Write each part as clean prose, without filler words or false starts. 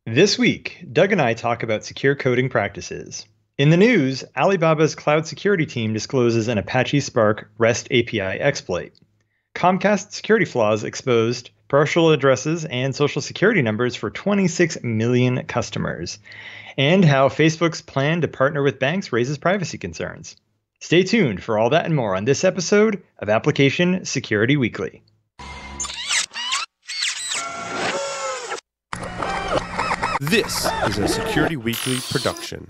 This week, Doug and I talk about secure coding practices. In the news, Alibaba's cloud security team discloses an Apache Spark REST API exploit. Comcast security flaws exposed, partial addresses, and social security numbers for 26 million customers. And how Facebook's plan to partner with banks raises privacy concerns. Stay tuned for all that and more on this episode of Application Security Weekly. This is a Security Weekly production.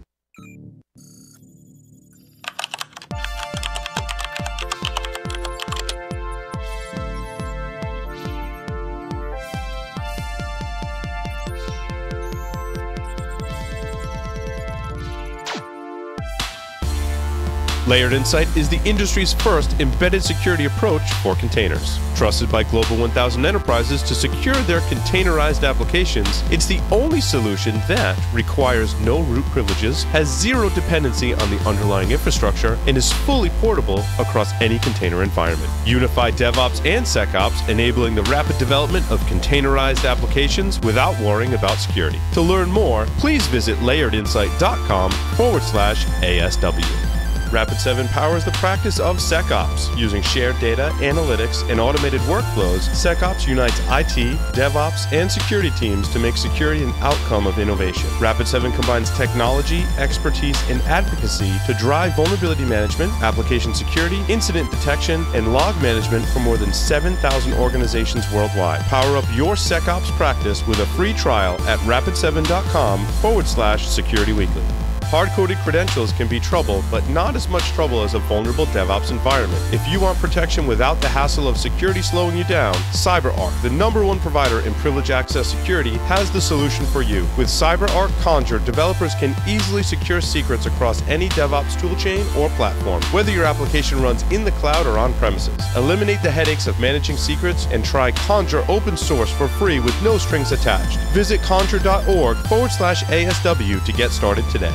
Layered Insight is the industry's first embedded security approach for containers. Trusted by Global 1000 enterprises to secure their containerized applications, it's the only solution that requires no root privileges, has zero dependency on the underlying infrastructure, and is fully portable across any container environment. Unify DevOps and SecOps, enabling the rapid development of containerized applications without worrying about security. To learn more, please visit layeredinsight.com/ASW. Rapid7 powers the practice of SecOps. Using shared data, analytics, and automated workflows, SecOps unites IT, DevOps, and security teams to make security an outcome of innovation. Rapid7 combines technology, expertise, and advocacy to drive vulnerability management, application security, incident detection, and log management for more than 7,000 organizations worldwide. Power up your SecOps practice with a free trial at rapid7.com/securityweekly. Hard-coded credentials can be trouble, but not as much trouble as a vulnerable DevOps environment. If you want protection without the hassle of security slowing you down, CyberArk, the #1 provider in privilege access security, has the solution for you. With CyberArk Conjur, developers can easily secure secrets across any DevOps toolchain or platform, whether your application runs in the cloud or on-premises. Eliminate the headaches of managing secrets and try Conjur open source for free with no strings attached. Visit conjur.org/ASW to get started today.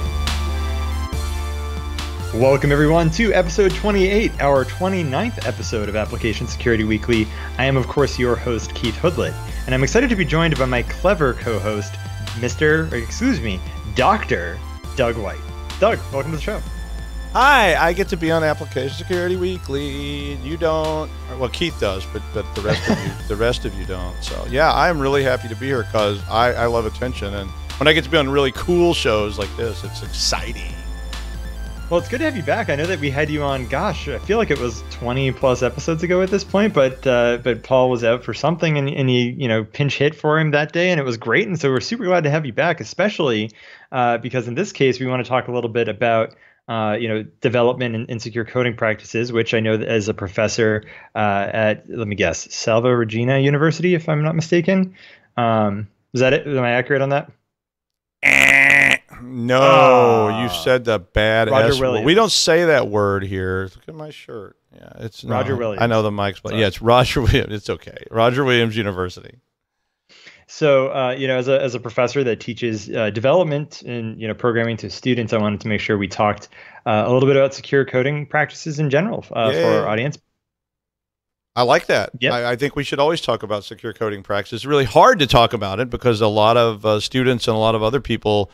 Welcome, everyone, to episode 28, our 29th episode of Application Security Weekly. I am, of course, your host, Keith Hoodlet, and I'm excited to be joined by my clever co-host, Dr. Doug White. Doug, welcome to the show. Hi, I get to be on Application Security Weekly. You don't. Well, Keith does, but the rest of you don't. So, yeah, I'm really happy to be here because I love attention, and when I get to be on really cool shows like this, it's exciting. Well, it's good to have you back. I know that we had you on, gosh, I feel like it was 20 plus episodes ago at this point, but Paul was out for something and he, pinch hit for him that day, and it was great. And so we're super glad to have you back, especially because in this case, we want to talk a little bit about, development and secure coding practices, which I know that as a professor at, let me guess, Salva Regina University, if I'm not mistaken. Is that it? Am I accurate on that? No, you said the bad Roger S Williams. word. We don't say that word here. Look at my shirt. Yeah, it's Roger Williams. I know the mic's, but yeah, it's Roger Williams. It's okay. Roger Williams University. So, as a professor that teaches development and programming to students, I wanted to make sure we talked a little bit about secure coding practices in general for our audience. I like that. Yep. I think we should always talk about secure coding practices. It's really hard to talk about it because a lot of students and a lot of other people.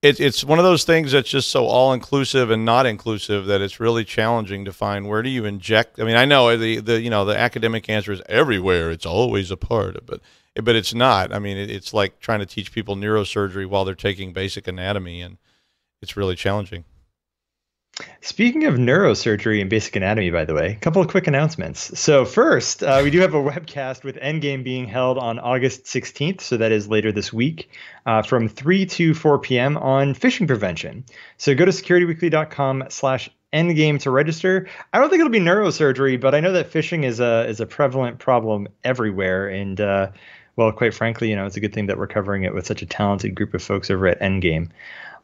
It's one of those things that's just so all-inclusive and not inclusive that it's really challenging to find where do you inject. I mean, I know the academic answer is everywhere. It's always a part of it, but it's not. I mean, it's like trying to teach people neurosurgery while they're taking basic anatomy, and it's really challenging. Speaking of neurosurgery and basic anatomy, by the way, a couple of quick announcements. So first, we do have a webcast with Endgame being held on August 16th, so that is later this week, from 3 to 4 p.m. on phishing prevention. So go to securityweekly.com/endgame to register. I don't think it'll be neurosurgery, but I know that phishing is a prevalent problem everywhere, and well, quite frankly, it's a good thing that we're covering it with such a talented group of folks over at Endgame.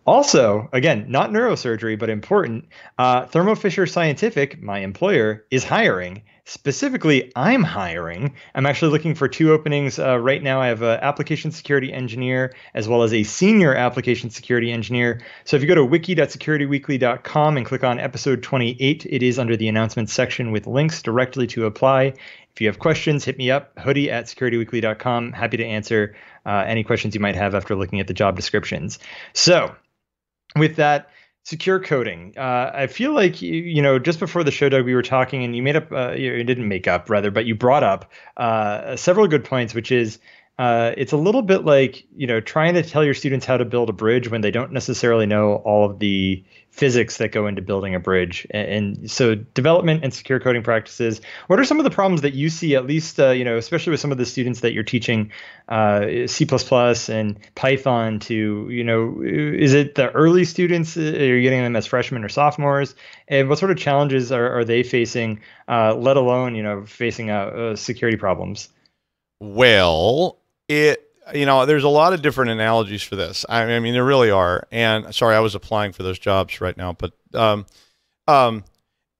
Also, again, not neurosurgery, but important, Thermo Fisher Scientific, my employer, is hiring. Specifically, I'm hiring. I'm actually looking for 2 openings right now. I have an application security engineer as well as a senior application security engineer. So if you go to wiki.securityweekly.com and click on episode 28, it is under the announcements section with links directly to apply. If you have questions, hit me up, hoodie@securityweekly.com. Happy to answer any questions you might have after looking at the job descriptions. So with that, secure coding. I feel like, just before the show, Doug, we were talking and you made up, you didn't make up rather, but you brought up several good points, which is it's a little bit like, trying to tell your students how to build a bridge when they don't necessarily know all of the physics that go into building a bridge. And so development and secure coding practices, what are some of the problems that you see, at least, especially with some of the students that you're teaching C++ and Python to, is it the early students? Are you getting them as freshmen or sophomores? And what sort of challenges are they facing, let alone, facing security problems? Well, there's a lot of different analogies for this. I mean, there really are. And sorry, I was applying for those jobs right now, but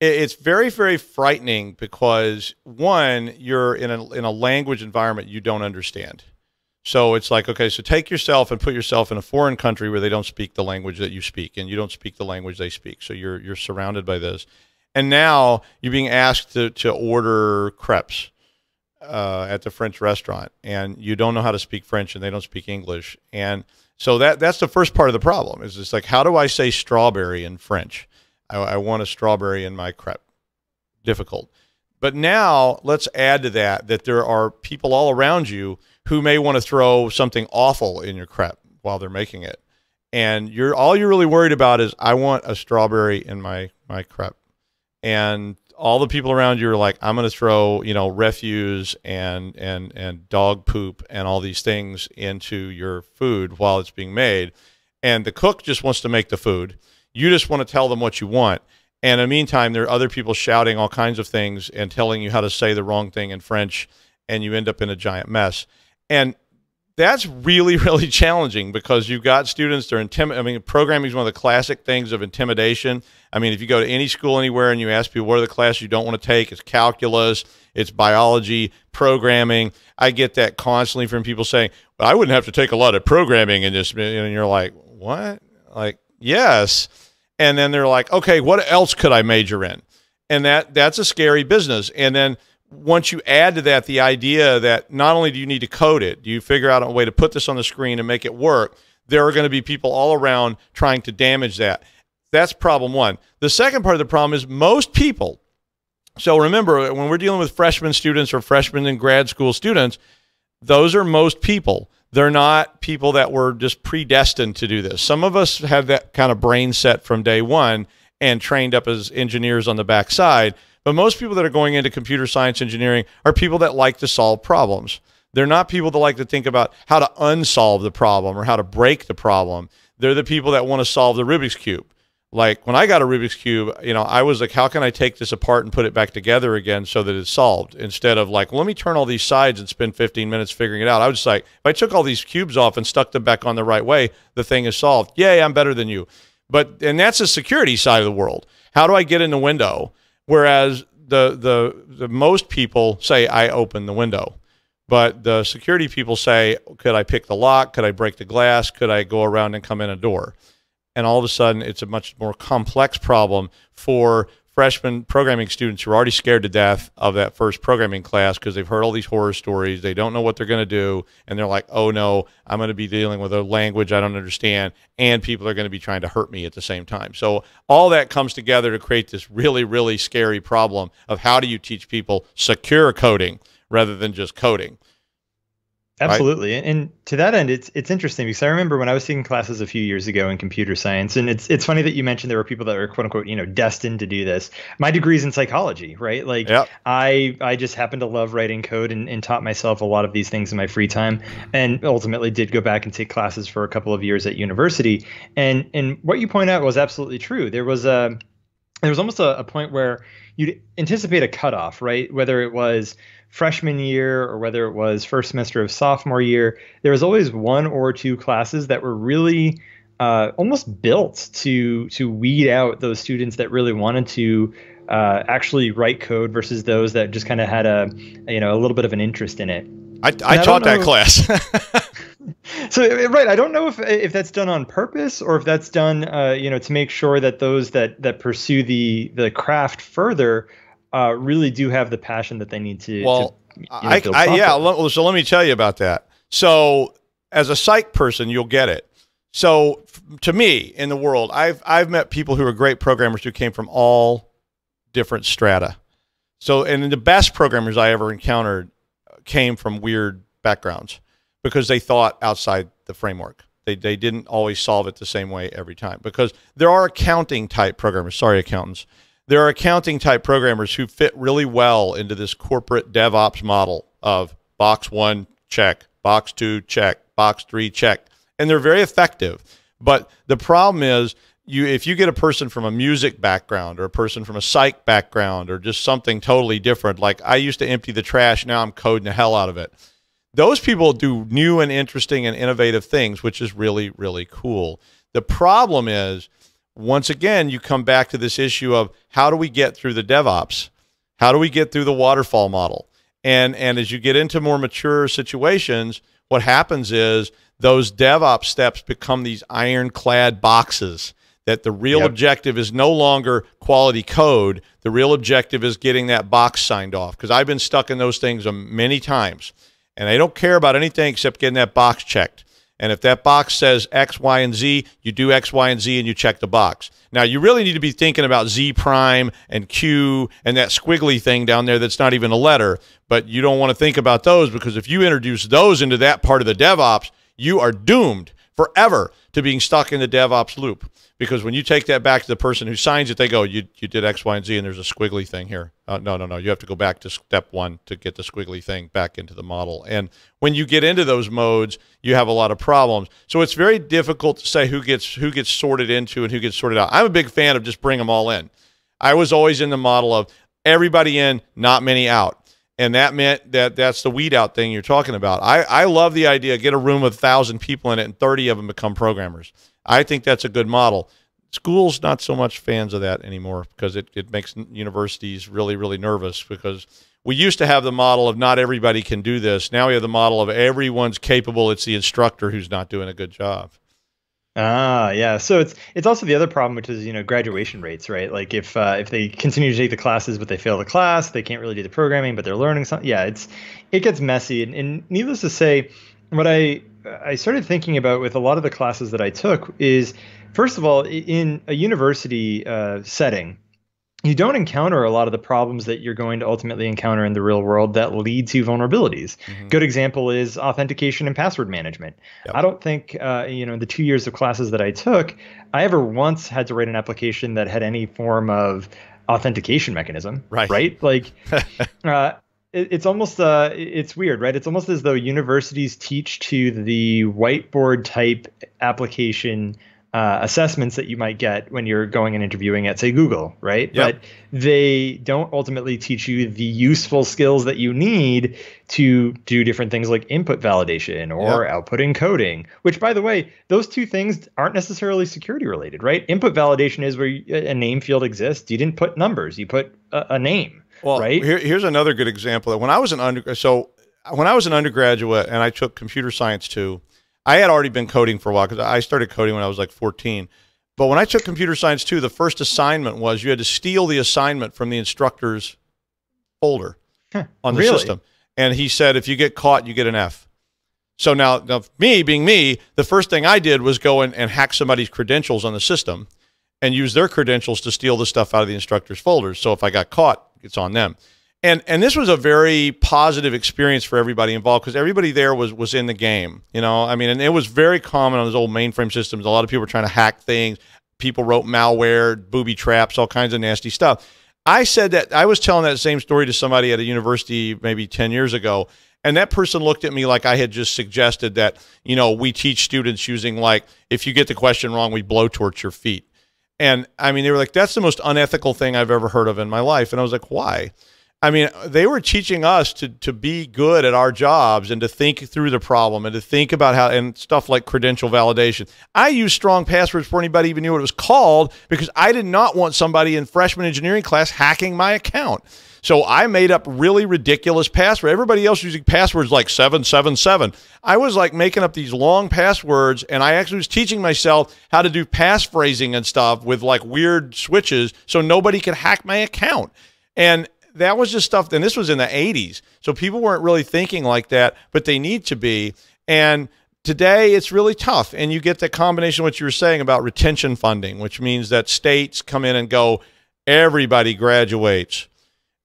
it's very, very frightening because one, you're in a language environment you don't understand. So it's like, okay, so take yourself and put yourself in a foreign country where they don't speak the language that you speak, and you don't speak the language they speak. So you're surrounded by this, and now you're being asked to order crepes at the French restaurant, and you don't know how to speak French and they don't speak English. And so that's the first part of the problem, is it's like, how do I say strawberry in French? I want a strawberry in my crepe. Difficult. But now let's add to that there are people all around you who may want to throw something awful in your crepe while they're making it. And all you're really worried about is, I want a strawberry in my crepe. And all the people around you are like, I'm going to throw, refuse and dog poop and all these things into your food while it's being made. And the cook just wants to make the food. You just want to tell them what you want. And in the meantime, there are other people shouting all kinds of things and telling you how to say the wrong thing in French, and you end up in a giant mess. And that's really, really challenging because you've got students that are intimidated. I mean, programming is one of the classic things of intimidation. I mean, if you go to any school anywhere and you ask people, what are the classes you don't want to take? It's calculus, it's biology, programming. I get that constantly from people saying, well, I wouldn't have to take a lot of programming in this. And you're like, what? Like, yes. And then they're like, okay, what else could I major in? And that's a scary business. And then once you add to that the idea that not only do you need to code it, do you figure out a way to put this on the screen and make it work, there are going to be people all around trying to damage that. That's problem one. The second part of the problem is most people. So remember, when we're dealing with freshman students or freshmen and grad school students, those are most people. They're not people that were just predestined to do this. Some of us have that kind of brain set from day one and trained up as engineers on the backside. But most people that are going into computer science engineering are people that like to solve problems. They're not people that like to think about how to unsolve the problem or how to break the problem. They're the people that want to solve the Rubik's Cube. Like when I got a Rubik's Cube, I was like, how can I take this apart and put it back together again so that it's solved? Instead of like, well, let me turn all these sides and spend 15 minutes figuring it out. I was just like, if I took all these cubes off and stuck them back on the right way, the thing is solved. Yay, I'm better than you. And that's the security side of the world. How do I get in the window? Whereas the most people say, I open the window. But the security people say, could I pick the lock? Could I break the glass? Could I go around and come in a door? And all of a sudden, it's a much more complex problem for freshman programming students who are already scared to death of that first programming class because they've heard all these horror stories. They don't know what they're going to do. And they're like, oh, no, I'm going to be dealing with a language I don't understand. And people are going to be trying to hurt me at the same time. So all that comes together to create this really, really scary problem of how do you teach people secure coding rather than just coding. Absolutely. Right? And to that end, it's interesting because I remember when I was taking classes a few years ago in computer science, and it's funny that you mentioned there were people that were quote unquote, destined to do this. My degree's in psychology, right? Like yep. I just happened to love writing code and taught myself a lot of these things in my free time, and ultimately did go back and take classes for a couple of years at university. And what you point out was absolutely true. There was almost a point where you'd anticipate a cutoff, right? Whether it was freshman year or whether it was first semester of sophomore year, there was always one or two classes that were really almost built to weed out those students that really wanted to actually write code versus those that just kind of had a little bit of an interest in it. I taught that class. So right, I don't know if that's done on purpose or if that's done to make sure that those that pursue the craft further really do have the passion that they need to. Well, build software. yeah. So let me tell you about that. So as a psych person, you'll get it. So to me, in the world, I've met people who are great programmers who came from all different strata. So, and the best programmers I ever encountered came from weird backgrounds because they thought outside the framework. They didn't always solve it the same way every time, because there are accounting type programmers. Sorry, accountants. There are accounting type programmers who fit really well into this corporate DevOps model of box 1, check, box 2, check, box 3, check. And they're very effective. But the problem is, if you get a person from a music background or a person from a psych background or just something totally different, like I used to empty the trash, now I'm coding the hell out of it. Those people do new and interesting and innovative things, which is really, really cool. The problem is, once again, you come back to this issue of how do we get through the DevOps? How do we get through the waterfall model? And as you get into more mature situations, what happens is those DevOps steps become these ironclad boxes that the real objective is no longer quality code. The real objective is getting that box signed off, because I've been stuck in those things many times. And I don't care about anything except getting that box checked. And if that box says X, Y, and Z, you do X, Y, and Z, and you check the box. Now, you really need to be thinking about Z prime and Q and that squiggly thing down there that's not even a letter. But you don't want to think about those, because if you introduce those into that part of the DevOps, you are doomed forever to being stuck in the DevOps loop. Because when you take that back to the person who signs it, they go, you did X, Y, and Z, and there's a squiggly thing here. No. You have to go back to step 1 to get the squiggly thing back into the model. And when you get into those modes, you have a lot of problems. So it's very difficult to say who gets sorted into and who gets sorted out. I'm a big fan of just bring them all in. I was always in the model of everybody in, not many out. And that meant that's the weed out thing you're talking about. I love the idea, get a room with 1,000 people in it and 30 of them become programmers. I think that's a good model. Schools, not so much fans of that anymore, because it makes universities really, really nervous, because we used to have the model of not everybody can do this. Now we have the model of everyone's capable. It's the instructor who's not doing a good job. Yeah. So it's also the other problem, which is, graduation rates, right? Like if they continue to take the classes, but they fail the class, they can't really do the programming, but they're learning something. Yeah, it gets messy. And needless to say, what I started thinking about with a lot of the classes that I took is, first of all, in a university setting, you don't encounter a lot of the problems that you're going to ultimately encounter in the real world that lead to vulnerabilities. Mm-hmm. Good example is authentication and password management. Yep. I don't think, the 2 years of classes that I took, I ever once had to write an application that had any form of authentication mechanism. Right? Like, it's almost, it's weird, right? It's almost as though universities teach to the whiteboard type application assessments that you might get when you're going and interviewing at, say, Google, right? Yep. But they don't ultimately teach you the useful skills that you need to do different things like input validation or output encoding, which, by the way, those two things aren't necessarily security related, right? Input validation is where a name field exists. You didn't put numbers, you put a name, right? Here's another good example. When I was an undergraduate and I took computer science too, I had already been coding for a while, because I started coding when I was like 14. But when I took computer science 2, the first assignment was you had to steal the assignment from the instructor's folder on the system. And he said, if you get caught, you get an F. So now me being me, the first thing I did was go in and hack somebody's credentials on the system and use their credentials to steal the stuff out of the instructor's folders. So if I got caught, it's on them. And this was a very positive experience for everybody involved, because everybody there was in the game, and it was very common on those old mainframe systems. A lot of people were trying to hack things. People wrote malware, booby traps, all kinds of nasty stuff. I was telling that same story to somebody at a university maybe 10 years ago, and that person looked at me like I had just suggested that, we teach students using, like, if you get the question wrong, we blowtorch your feet. And they were like, that's the most unethical thing I've ever heard of in my life. And I was like, why? They were teaching us to be good at our jobs and to think through the problem and to think about and stuff like credential validation. I used strong passwords before anybody even knew what it was called, because I did not want somebody in freshman engineering class hacking my account. So I made up really ridiculous passwords. Everybody else using passwords like 777. I was like making up these long passwords, and I actually was teaching myself how to do passphrasing and stuff with like weird switches so nobody could hack my account. And that was just stuff, and this was in the 80s. So people weren't really thinking like that, but they need to be. And today it's really tough. And you get the combination of what you were saying about retention funding, which means that states come in and go, everybody graduates.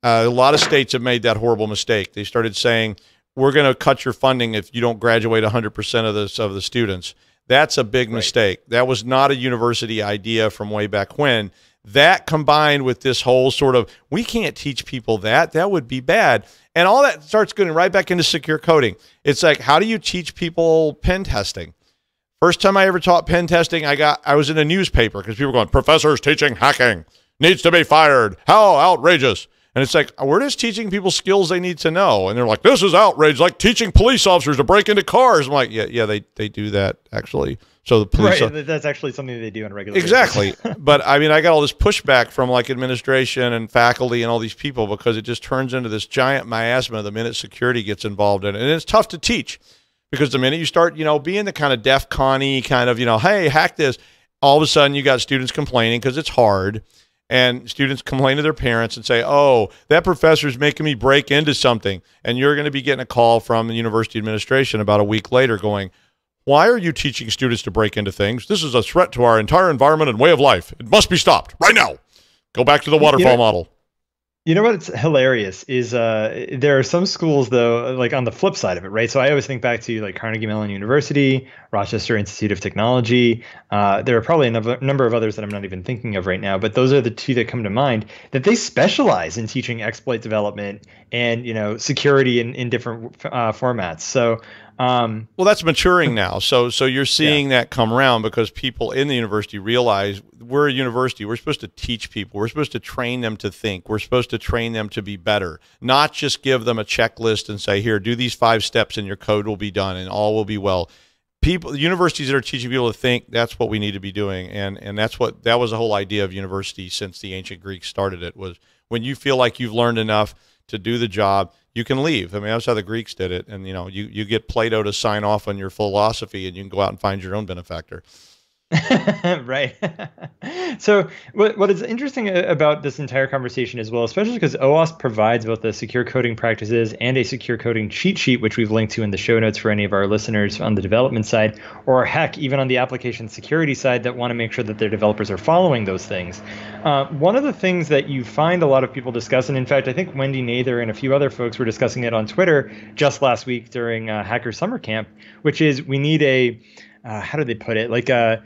A lot of states have made that horrible mistake. They started saying, we're going to cut your funding if you don't graduate 100% of the students. That's a big mistake. That was not a university idea from way back when. That combined with this whole sort of, we can't teach people that. That would be bad. And all that starts getting right back into secure coding. It's like, how do you teach people pen testing? First time I ever taught pen testing, I was in a newspaper because people were going, professors teaching hacking, needs to be fired. How outrageous. And it's like, we're just teaching people skills they need to know. And they're like, this is outrage, like teaching police officers to break into cars. I'm like, yeah, they do that actually. So the police, that's actually something they do on a regular exactly. basis. But I mean, I got all this pushback from like administration and faculty and all these people because it just turns into this giant miasma the minute security gets involved in it. And it's tough to teach because the minute you start, being the kind of DEF CON-y kind of, hey, hack this, all of a sudden you got students complaining because it's hard. And students complain to their parents and say, oh, that professor's making me break into something. And you're going to be getting a call from the university administration about a week later going, why are you teaching students to break into things? This is a threat to our entire environment and way of life. It must be stopped right now. Go back to the waterfall model. You know what's hilarious is there are some schools, though, like on the flip side of it, right? So I always think back to like Carnegie Mellon University, Rochester Institute of Technology. There are probably a number of others that I'm not even thinking of right now, but those are the two that come to mind, that they specialize in teaching exploit development and, security in different formats. So well, that's maturing now. So you're seeing that come around because people in the university realize we're a university. We're supposed to teach people. We're supposed to train them to think. We're supposed to train them to be better, not just give them a checklist and say, here, do these 5 steps and your code will be done and all will be well. Universities that are teaching people to think, that's what we need to be doing. And that was the whole idea of university since the ancient Greeks started it, was when you feel like you've learned enough to do the job, you can leave. I mean, that's how the Greeks did it. And, you get Plato to sign off on your philosophy and you can go out and find your own benefactor. Right. So what is interesting about this entire conversation as well, especially because OWASP provides both the secure coding practices and a secure coding cheat sheet, which we've linked to in the show notes for any of our listeners on the development side, or heck, even on the application security side that want to make sure that their developers are following those things. One of the things that you find a lot of people discuss, and in fact, I think Wendy Nather and a few other folks were discussing it on Twitter just last week during Hacker Summer Camp, which is we need a how do they put it? Like a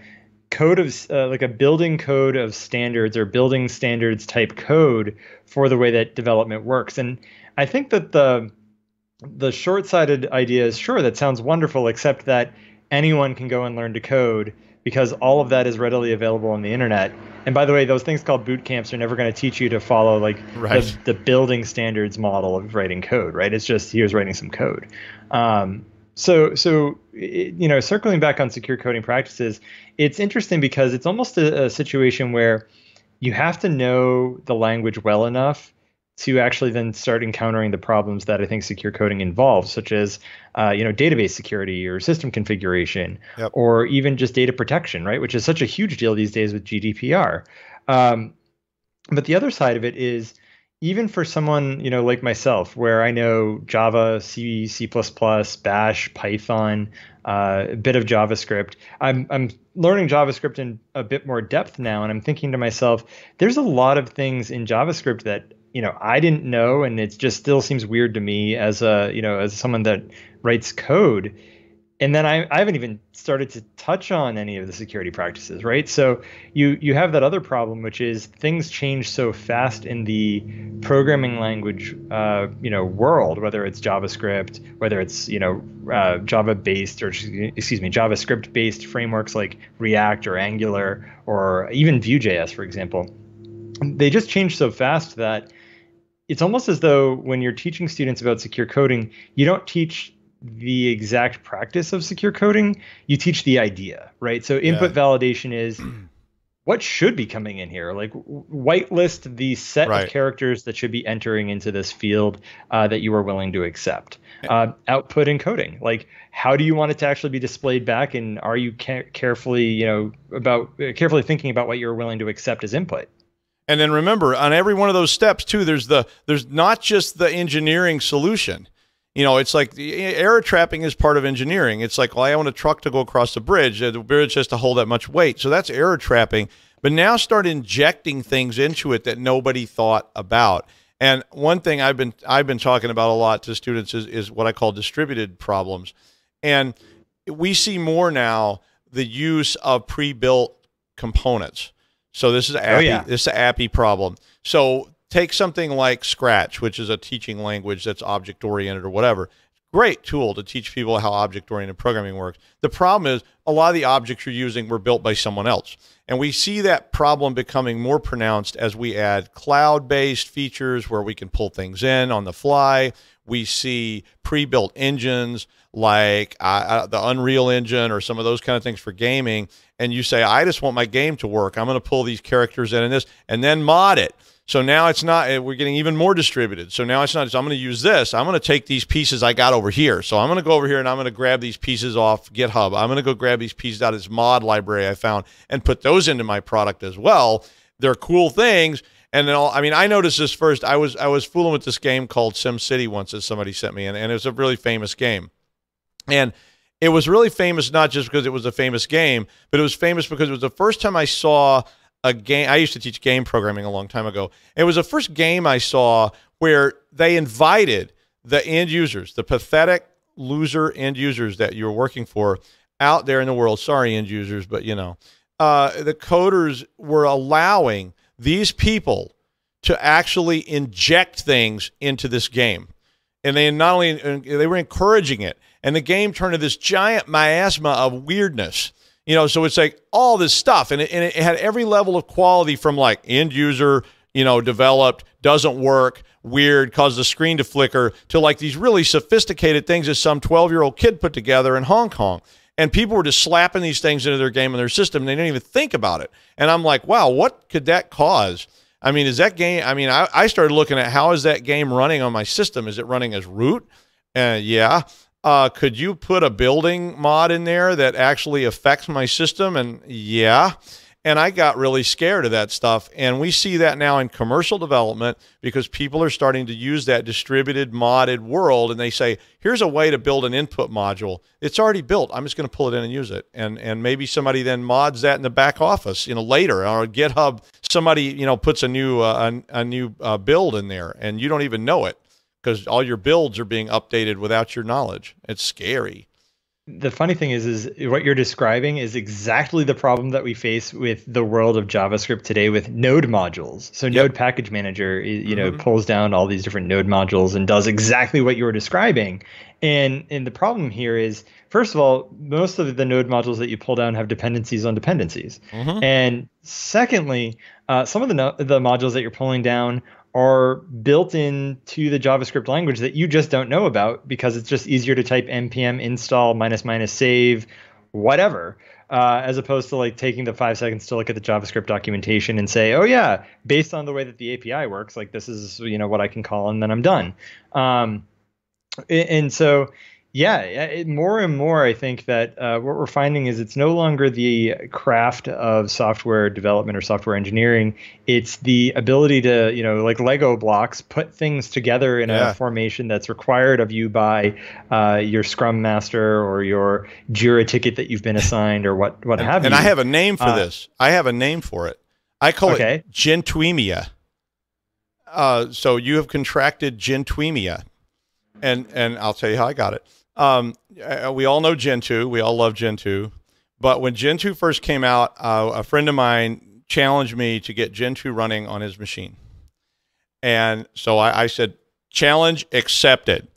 code of like a building code of standards or building standards type code for the way that development works. And I think that the short-sighted idea is, sure, that sounds wonderful, except that anyone can go and learn to code because all of that is readily available on the internet. And by the way, those things called boot camps are never going to teach you to follow like the building standards model of writing code, right? It's just here's writing some code. So circling back on secure coding practices, it's interesting because it's almost a situation where you have to know the language well enough to actually then start encountering the problems that I think secure coding involves, such as, database security or system configuration, or even just data protection, right? Which is such a huge deal these days with GDPR. But the other side of it is, even for someone, like myself, where I know Java, C, C++, Bash, Python, a bit of JavaScript, I'm learning JavaScript in a bit more depth now, and I'm thinking to myself, there's a lot of things in JavaScript that I didn't know, and it just still seems weird to me as as someone that writes code. And then I haven't even started to touch on any of the security practices, right? So you have that other problem, which is things change so fast in the programming language, world, whether it's JavaScript, whether it's, Java-based or, JavaScript-based frameworks like React or Angular or even Vue.js, for example. They just change so fast that it's almost as though when you're teaching students about secure coding, you don't teach the exact practice of secure coding, you teach the idea, right? So input validation is what should be coming in here, like whitelist the set of characters that should be entering into this field that you are willing to accept. Output encoding, like how do you want it to actually be displayed back, and are you carefully thinking about what you're willing to accept as input? And then remember, on every one of those steps too, there's not just the engineering solution. You know, it's like the error trapping is part of engineering. It's like, well, I want a truck to go across the bridge. The bridge has to hold that much weight. So that's error trapping. But now start injecting things into it that nobody thought about. And one thing I've been talking about a lot to students is what I call distributed problems. And we see more now the use of pre-built components. So this is this is an API problem. So take something like Scratch, which is a teaching language that's object-oriented or whatever. Great tool to teach people how object-oriented programming works. The problem is a lot of the objects you're using were built by someone else. And we see that problem becoming more pronounced as we add cloud-based features where we can pull things in on the fly. We see pre-built engines like the Unreal Engine or some of those kind of things for gaming. And you say, I just want my game to work. I'm going to pull these characters in and this, and then mod it. So now it's not, we're getting even more distributed. So now it's not, so I'm going to use this. I'm going to take these pieces I got over here. So I'm going to go over here and I'm going to grab these pieces off GitHub. I'm going to go grab these pieces out of this mod library I found and put those into my product as well. They're cool things. And then I noticed this first. I was fooling with this game called SimCity once that somebody sent me, and it was a really famous game. And it was really famous not just because it was a famous game, but it was famous because it was the first time I saw a game. I used to teach game programming a long time ago. It was the first game I saw where they invited the end users, the pathetic loser end users that you were working for out there in the world. Sorry, end users, but you know, the coders were allowing these people to actually inject things into this game. And they not only, they were encouraging it. And the game turned into this giant miasma of weirdness. You know, so it's like all this stuff. And it had every level of quality from like end user, you know, developed, doesn't work, weird, caused the screen to flicker, to like these really sophisticated things that some 12-year-old kid put together in Hong Kong. And people were just slapping these things into their game and their system, and they didn't even think about it. And I'm like, wow, what could that cause? I mean, is that game, I mean, I started looking at how is that game running on my system? Is it running as root? Yeah. Could you put a building mod in there that actually affects my system? And yeah. And I got really scared of that stuff. And we see that now in commercial development because people are starting to use that distributed modded world. And they say, here's a way to build an input module. It's already built. I'm just going to pull it in and use it. And maybe somebody then mods that in the back office, you know, later, or GitHub, somebody, you know, puts a new build in there and you don't even know it because all your builds are being updated without your knowledge. It's scary. The funny thing is what you're describing is exactly the problem that we face with the world of JavaScript today with node modules. So Node Package Manager, you know, pulls down all these different node modules and does exactly what you were describing. And the problem here is, first of all, most of the node modules that you pull down have dependencies on dependencies. And secondly, some of the modules that you're pulling down are built into the JavaScript language that you just don't know about because it's just easier to type npm install -- save whatever, as opposed to like taking the 5 seconds to look at the JavaScript documentation and say, oh yeah, based on the way that the API works, like this is, you know, what I can call and then I'm done. And so, yeah, more and more, I think that what we're finding is it's no longer the craft of software development or software engineering. It's the ability to, you know, like Lego blocks, put things together in a formation that's required of you by your Scrum Master or your Jira ticket that you've been assigned or what have you. And I have a name for this. I have a name for it. I call it gentuemia. So you have contracted gentuemia. And I'll tell you how I got it. We all know Gentoo. We all love Gentoo. But when Gentoo first came out, a friend of mine challenged me to get Gentoo running on his machine. And so I said, challenge accepted.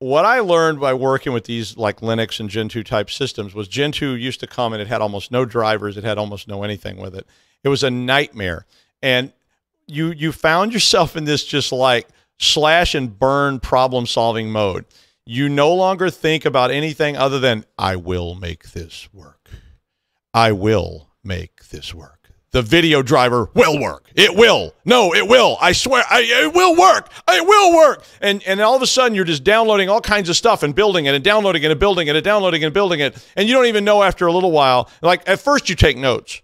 What I learned by working with these like Linux and Gentoo type systems was Gentoo used to come and it had almost no drivers. It had almost no anything with it. It was a nightmare. And you found yourself in this just like slash and burn problem solving mode. You no longer think about anything other than, I will make this work. I will make this work. The video driver will work. It will. No, it will. I swear, it will work. It will work. And all of a sudden, you're just downloading all kinds of stuff and building it and downloading it and building it and downloading and building it. And you don't even know after a little while. Like, at first, you take notes.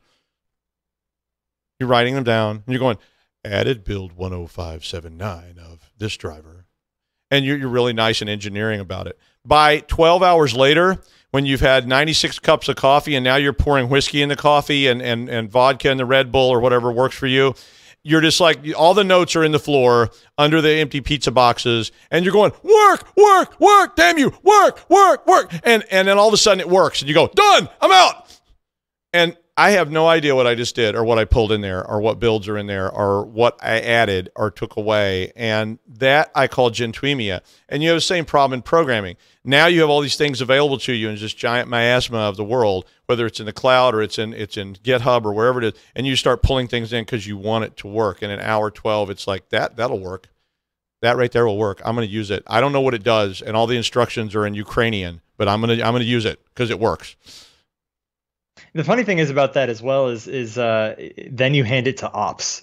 You're writing them down. And you're going, added build 10579 of this driver. And you're really nice and engineering about it. By 12 hours later, when you've had 96 cups of coffee and now you're pouring whiskey in the coffee and vodka in the Red Bull or whatever works for you, you're just like, all the notes are in the floor under the empty pizza boxes, and you're going, work, work, work, damn you, work, work, work. And then all of a sudden it works, and you go, done, I'm out. And I have no idea what I just did or what I pulled in there or what builds are in there or what I added or took away. And that I call gentuemia. And you have the same problem in programming. Now you have all these things available to you in this giant miasma of the world, whether it's in the cloud or it's in GitHub or wherever it is, and you start pulling things in because you want it to work. And in hour 12, it's like, that'll work. That right there will work. I'm going to use it. I don't know what it does, and all the instructions are in Ukrainian, but I'm going to use it because it works. The funny thing is about that as well is then you hand it to ops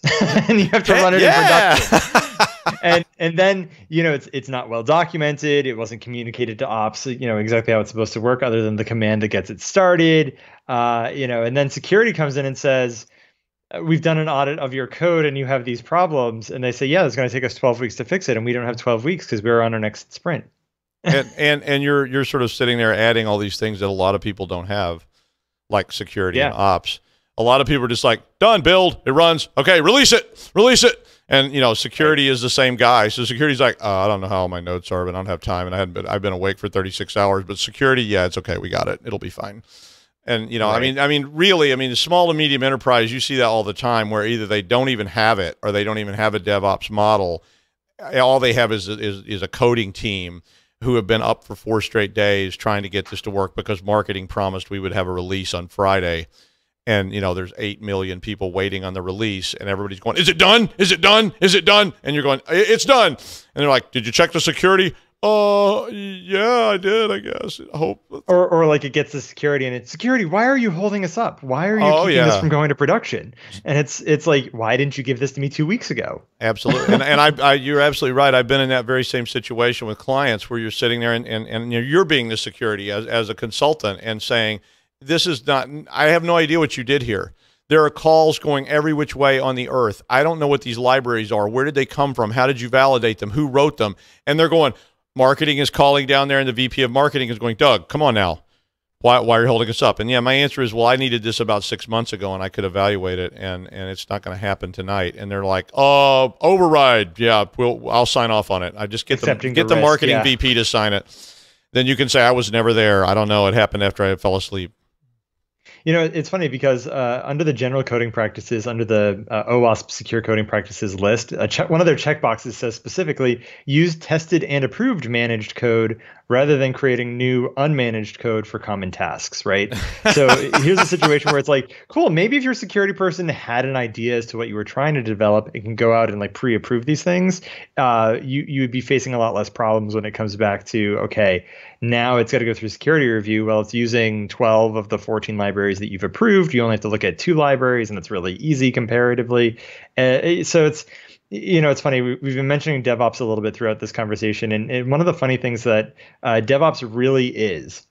and you have to run it in production. and then, you know, it's not well documented. It wasn't communicated to ops, you know, exactly how it's supposed to work other than the command that gets it started. You know, and then security comes in and says, we've done an audit of your code and you have these problems. And they say, yeah, it's going to take us 12 weeks to fix it. And we don't have 12 weeks because we're on our next sprint. and you're sort of sitting there adding all these things that a lot of people don't have, like security and ops. A lot of people are just like, done, build, it runs. Okay, release it. And, you know, security is the same guy. So security's like, I don't know how all my notes are, but I don't have time. And I've been awake for 36 hours. But security, yeah, it's okay. We got it. It'll be fine. And, you know, right. I mean, really, the small to medium enterprise, you see that all the time where either they don't even have it or they don't even have a DevOps model. All they have is a coding team who have been up for 4 straight days trying to get this to work because marketing promised we would have a release on Friday. And, you know, there's 8 million people waiting on the release, and everybody's going, is it done? Is it done? Is it done? And you're going, it's done. And they're like, did you check the security? Yeah, I did, I guess. I hope. Or like it gets the security and it's security. Why are you holding us up? Why are you keeping this from going to production? And it's like, why didn't you give this to me 2 weeks ago? Absolutely. and you're absolutely right. I've been in that very same situation with clients where you're sitting there and you're being the security as a consultant and saying, this is not, I have no idea what you did here. There are calls going every which way on the earth. I don't know what these libraries are. Where did they come from? How did you validate them? Who wrote them? And they're going, marketing is calling down there, and the VP of marketing is going, Doug, come on now. Why are you holding us up? And yeah, my answer is, well, I needed this about 6 months ago, and I could evaluate it, and it's not going to happen tonight. And they're like, oh, override. Yeah, I'll sign off on it. I just get the marketing VP to sign it. Then you can say, I was never there. I don't know. It happened after I fell asleep. You know, it's funny because under the general coding practices, under the OWASP Secure Coding Practices list, one of their checkboxes says specifically, use tested and approved managed code rather than creating new unmanaged code for common tasks, right? So here's a situation where it's like, cool, maybe if your security person had an idea as to what you were trying to develop, it can go out and like pre-approve these things. You would be facing a lot less problems when it comes back to, okay, now it's got to go through security review. Well, it's using 12 of the 14 libraries that you've approved. You only have to look at 2 libraries, and it's really easy comparatively. So it's, you know, it's funny. We've been mentioning DevOps a little bit throughout this conversation. And one of the funny things that DevOps really is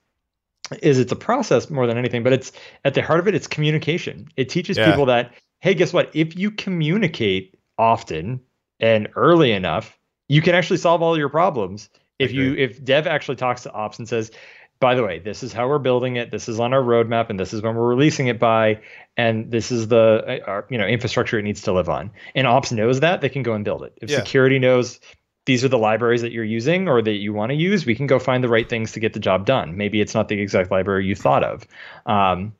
it's a process more than anything, but it's at the heart of it, it's communication. It teaches people that, hey, guess what? If you communicate often and early enough, you can actually solve all your problems. If Dev actually talks to Ops and says, by the way, this is how we're building it, this is on our roadmap, and this is when we're releasing it by, and this is the infrastructure it needs to live on. And Ops knows that, they can go and build it. If security knows these are the libraries that you're using or that you want to use, we can go find the right things to get the job done. Maybe it's not the exact library you thought of.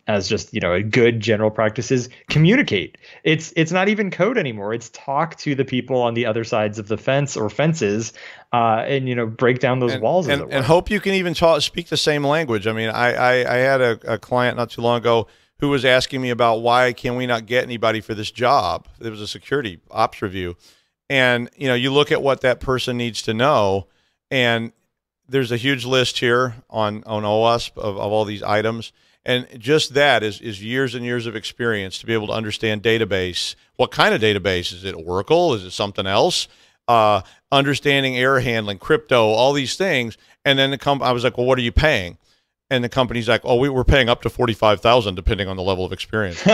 As just, a good general practice is communicate. It's not even code anymore. It's talk to the people on the other sides of the fence or fences, and break down those walls. And hope you can even speak the same language. I mean, I had a client not too long ago who was asking me about why can we not get anybody for this job. There was a security ops review. And, you look at what that person needs to know, and there's a huge list here on OWASP of all these items. And just that is years and years of experience to be able to understand database. What kind of database? Is it Oracle? Is it something else? Understanding error handling, crypto, all these things. And then I was like, well, what are you paying? And the company's like, oh, we're paying up to $45,000 depending on the level of experience.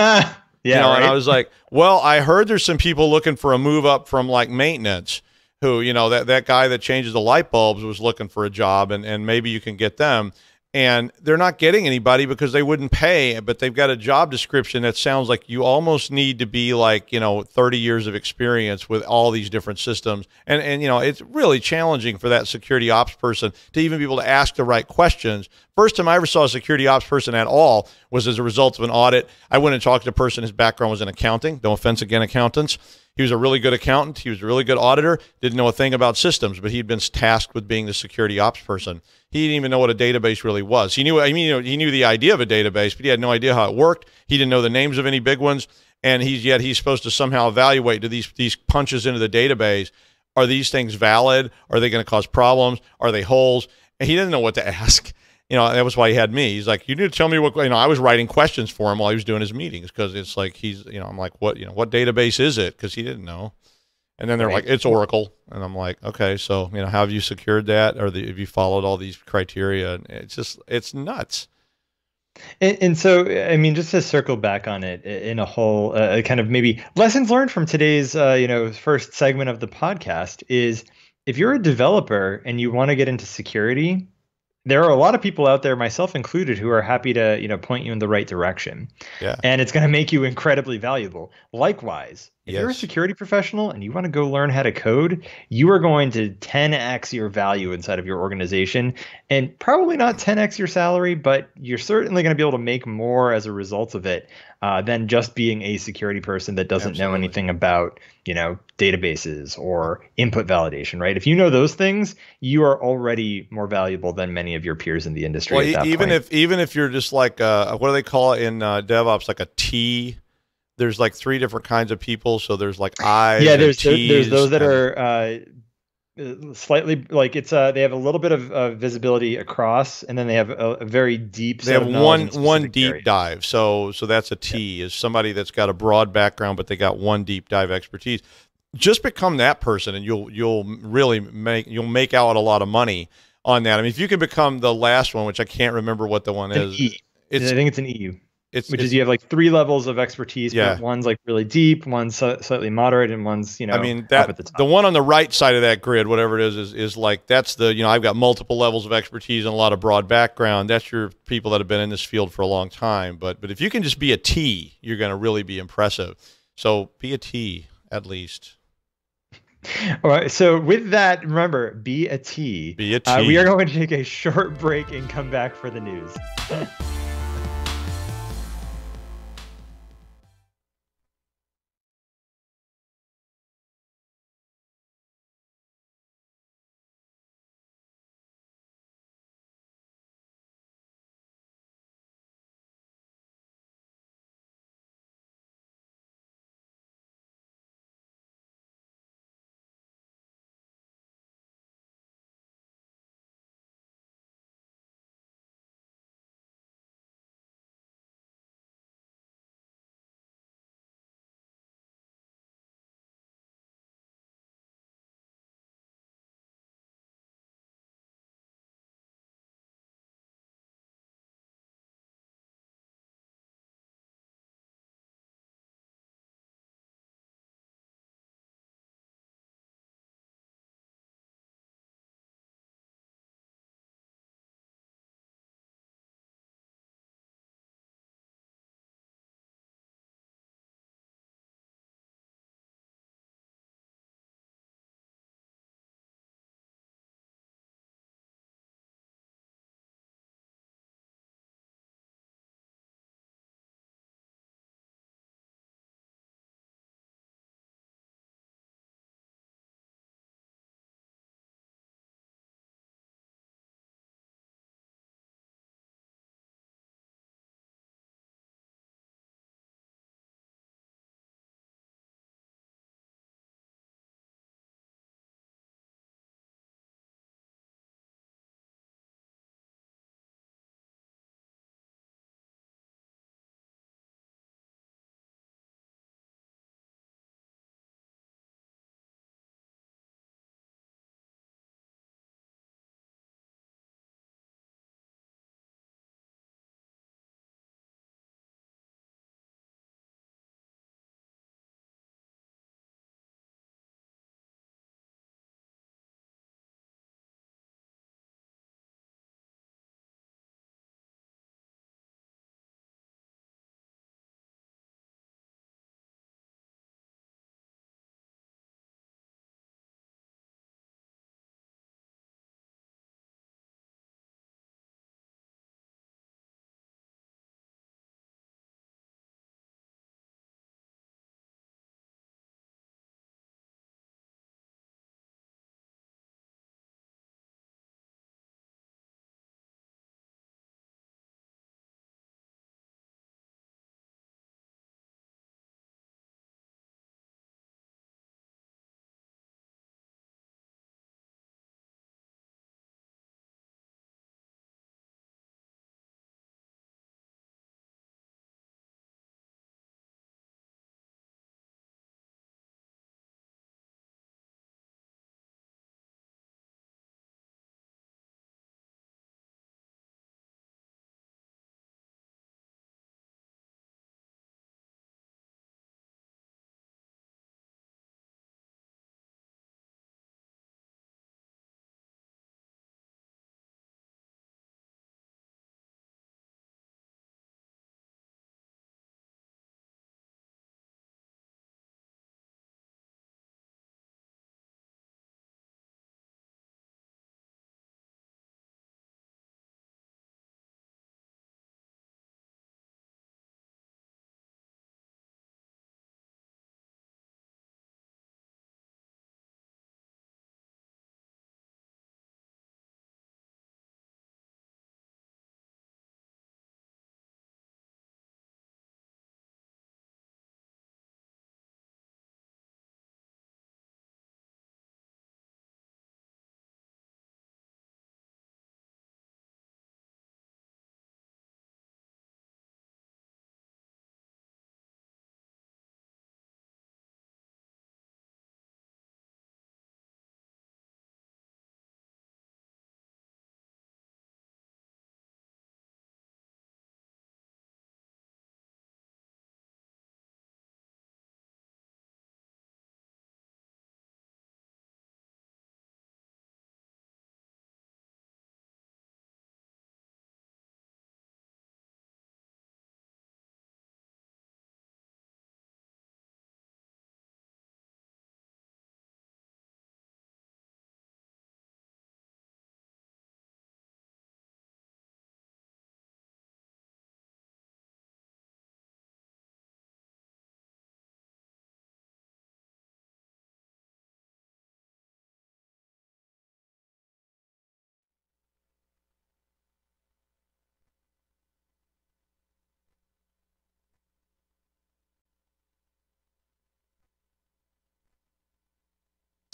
You Yeah, know, and I right. was like, well, I heard there's some people looking for a move up from like maintenance who, you know, that guy that changes the light bulbs was looking for a job, and maybe you can get them. And they're not getting anybody because they wouldn't pay, but they've got a job description that sounds like you almost need to be like, you know, 30 years of experience with all these different systems. And you know, it's really challenging for that security ops person to even be able to ask the right questions. First time I ever saw a security ops person at all was as a result of an audit. I went and talked to a person, his background was in accounting. No offense again, accountants. He was a really good accountant. He was a really good auditor. Didn't know a thing about systems, but he'd been tasked with being the security ops person. He didn't even know what a database really was. He knew, I mean, you know, he knew the idea of a database, but he had no idea how it worked. He didn't know the names of any big ones, and he's supposed to somehow evaluate, do these punches into the database, are these things valid? Are they going to cause problems? Are they holes? And he didn't know what to ask. You know, that was why he had me. He's like, you need to tell me what, you know, I was writing questions for him while he was doing his meetings, because it's like you know, I'm like, what, you know, what database is it? Because he didn't know. And then they're like, it's Oracle. And I'm like, okay, so, you know, how have you secured that? Or have you followed all these criteria? And it's nuts. And so, I mean, just to circle back on it in a whole kind of maybe lessons learned from today's, first segment of the podcast is if you're a developer and you want to get into security, there are a lot of people out there, myself included, who are happy to, point you in the right direction. Yeah. And it's going to make you incredibly valuable. Likewise, if you're a Yes. security professional and you want to go learn how to code, you are going to 10x your value inside of your organization, and probably not 10x your salary, but you're certainly going to be able to make more as a result of it than just being a security person that doesn't know Absolutely. anything about, databases or input validation, right? If you know those things, you are already more valuable than many of your peers in the industry Well, at that even point. if you're just like what do they call it in DevOps, like a T? There's like three different kinds of people. So there's like Yeah, I's and there's T's, those that and are slightly like it's they have a little bit of visibility across, and then they have a very deep they set have of knowledge in one specific deep areas. dive. So that's a Yeah. T, is somebody that's got a broad background, but they got one deep dive expertise. Just become that person, and you'll really make out a lot of money on that. I mean, if you can become the last one, which I can't remember what the one An is, E. I it's think it's an EU, which is it's you have like three levels of expertise, but yeah. one's like really deep, one's slightly moderate, and one's I mean, up at that the the top. one on the right side of that grid, whatever it is like, that's the, you know, I've got multiple levels of expertise and a lot of broad background. That's your people that have been in this field for a long time. But if you can just be a T, you're going to really be impressive. So be a T at least. All right. So with that, remember, be a T. Be a We are T. going to take a short break and come back for the news.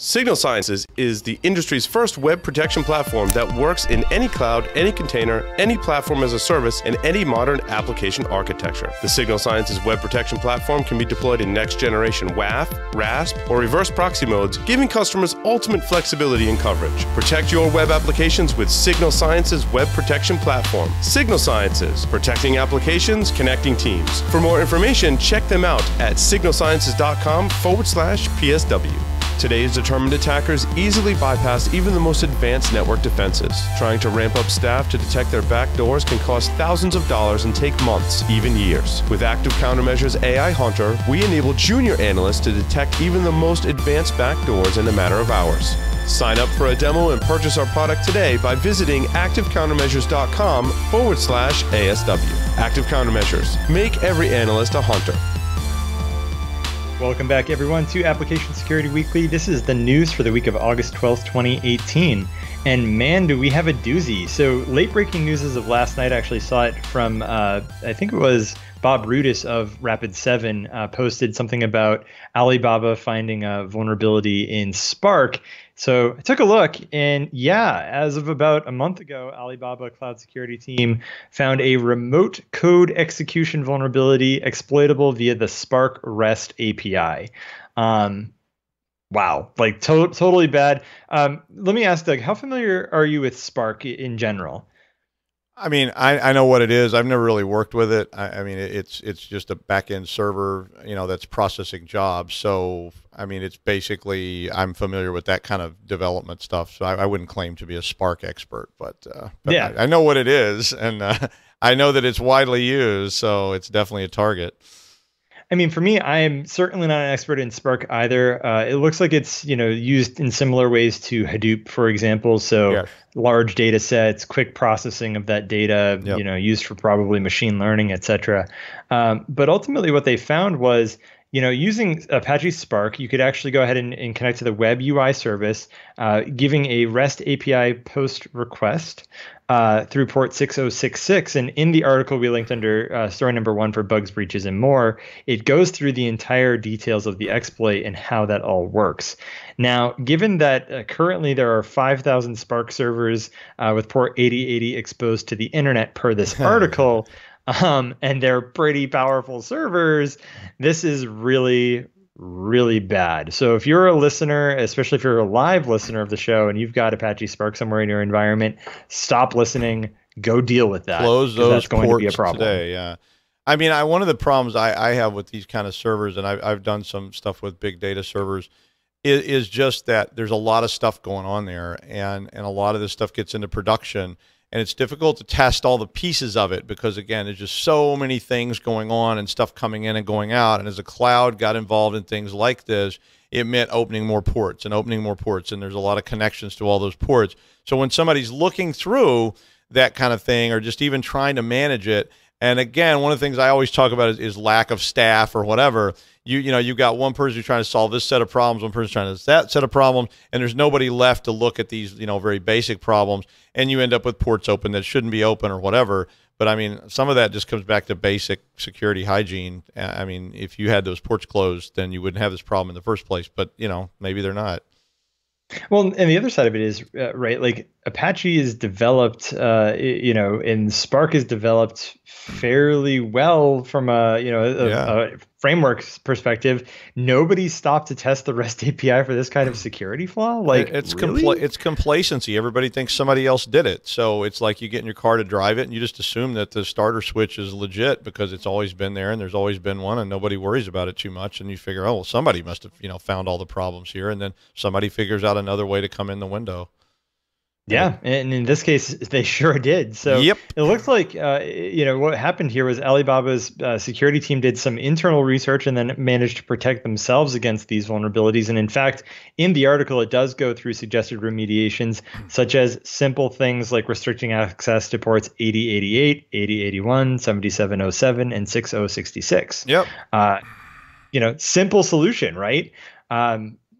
Signal Sciences is the industry's first web protection platform that works in any cloud, any container, any platform as a service, and any modern application architecture. The Signal Sciences web protection platform can be deployed in next-generation WAF, RASP, or reverse proxy modes, giving customers ultimate flexibility and coverage. Protect your web applications with Signal Sciences web protection platform. Signal Sciences, protecting applications, connecting teams. For more information, check them out at signalsciences.com/PSW. Today's determined attackers easily bypass even the most advanced network defenses. Trying to ramp up staff to detect their backdoors can cost thousands of dollars and take months, even years. With Active Countermeasures AI Hunter, we enable junior analysts to detect even the most advanced backdoors in a matter of hours. Sign up for a demo and purchase our product today by visiting activecountermeasures.com/ASW. Active Countermeasures. Make every analyst a hunter. Welcome back, everyone, to Application Security Weekly. This is the news for the week of August 12th, 2018. And man, do we have a doozy. So late-breaking news as of last night, I actually saw it from, I think it was Bob Rudis of Rapid7 posted something about Alibaba finding a vulnerability in Spark. So I took a look, and yeah, as of about a month ago, Alibaba Cloud Security Team found a remote code execution vulnerability exploitable via the Spark REST API. Wow, like totally bad. Let me ask, Doug, how familiar are you with Spark in general? I mean, I know what it is. I've never really worked with it. I mean, it's just a back-end server, that's processing jobs. So, I mean, it's basically, I'm familiar with that kind of development stuff. So I wouldn't claim to be a Spark expert, but yeah, I know what it is, and I know that it's widely used. So it's definitely a target. I mean, for me, I am certainly not an expert in Spark either. It looks like it's, used in similar ways to Hadoop, for example. So yes. Large data sets, quick processing of that data, yep. Used for probably machine learning, et cetera. But ultimately what they found was, using Apache Spark, you could actually go ahead and connect to the web UI service, giving a REST API post request through port 6066. And in the article we linked under story number 1 for bugs, breaches, and more, it goes through the entire details of the exploit and how that all works. Now, given that currently there are 5,000 Spark servers with port 8080 exposed to the internet per this article, and they're pretty powerful servers, this is really, really bad. So if you're a listener, especially if you're a live listener of the show and you've got Apache Spark somewhere in your environment, stop listening, go deal with that. Close those that's going ports to be a problem today, yeah. I mean, one of the problems I have with these kind of servers, and I've done some stuff with big data servers, is just that there's a lot of stuff going on there, and a lot of this stuff gets into production. And it's difficult to test all the pieces of it because, again, there's just so many things going on and stuff coming in and going out. And as a cloud got involved in things like this, it meant opening more ports. And there's a lot of connections to all those ports. So when somebody's looking through that kind of thing or just even trying to manage it, and again, one of the things I always talk about is lack of staff or whatever. You've got one person who's trying to solve this set of problems, one person trying to that set of problems, and there's nobody left to look at these, very basic problems, and you end up with ports open that shouldn't be open or whatever. But I mean, some of that just comes back to basic security hygiene. I mean, if you had those ports closed, then you wouldn't have this problem in the first place. But maybe they're not. Well, and the other side of it is, right, like Apache is developed, and Spark is developed fairly well from a framework perspective. Nobody stopped to test the REST API for this kind of security flaw. Like, it's really? It's complacency. Everybody thinks somebody else did it. So it's like you get in your car to drive it and you just assume that the starter switch is legit because it's always been there and there's always been one and nobody worries about it too much. And you figure, oh, well, somebody must have, found all the problems here. And then somebody figures out another way to come in the window. Yeah, and in this case, they sure did. So yep. It looks like, what happened here was Alibaba's security team did some internal research and then managed to protect themselves against these vulnerabilities. And in fact, in the article, it does go through suggested remediations, such as simple things like restricting access to ports 8088, 8081, 7707, and 6066. Yep. Simple solution, right?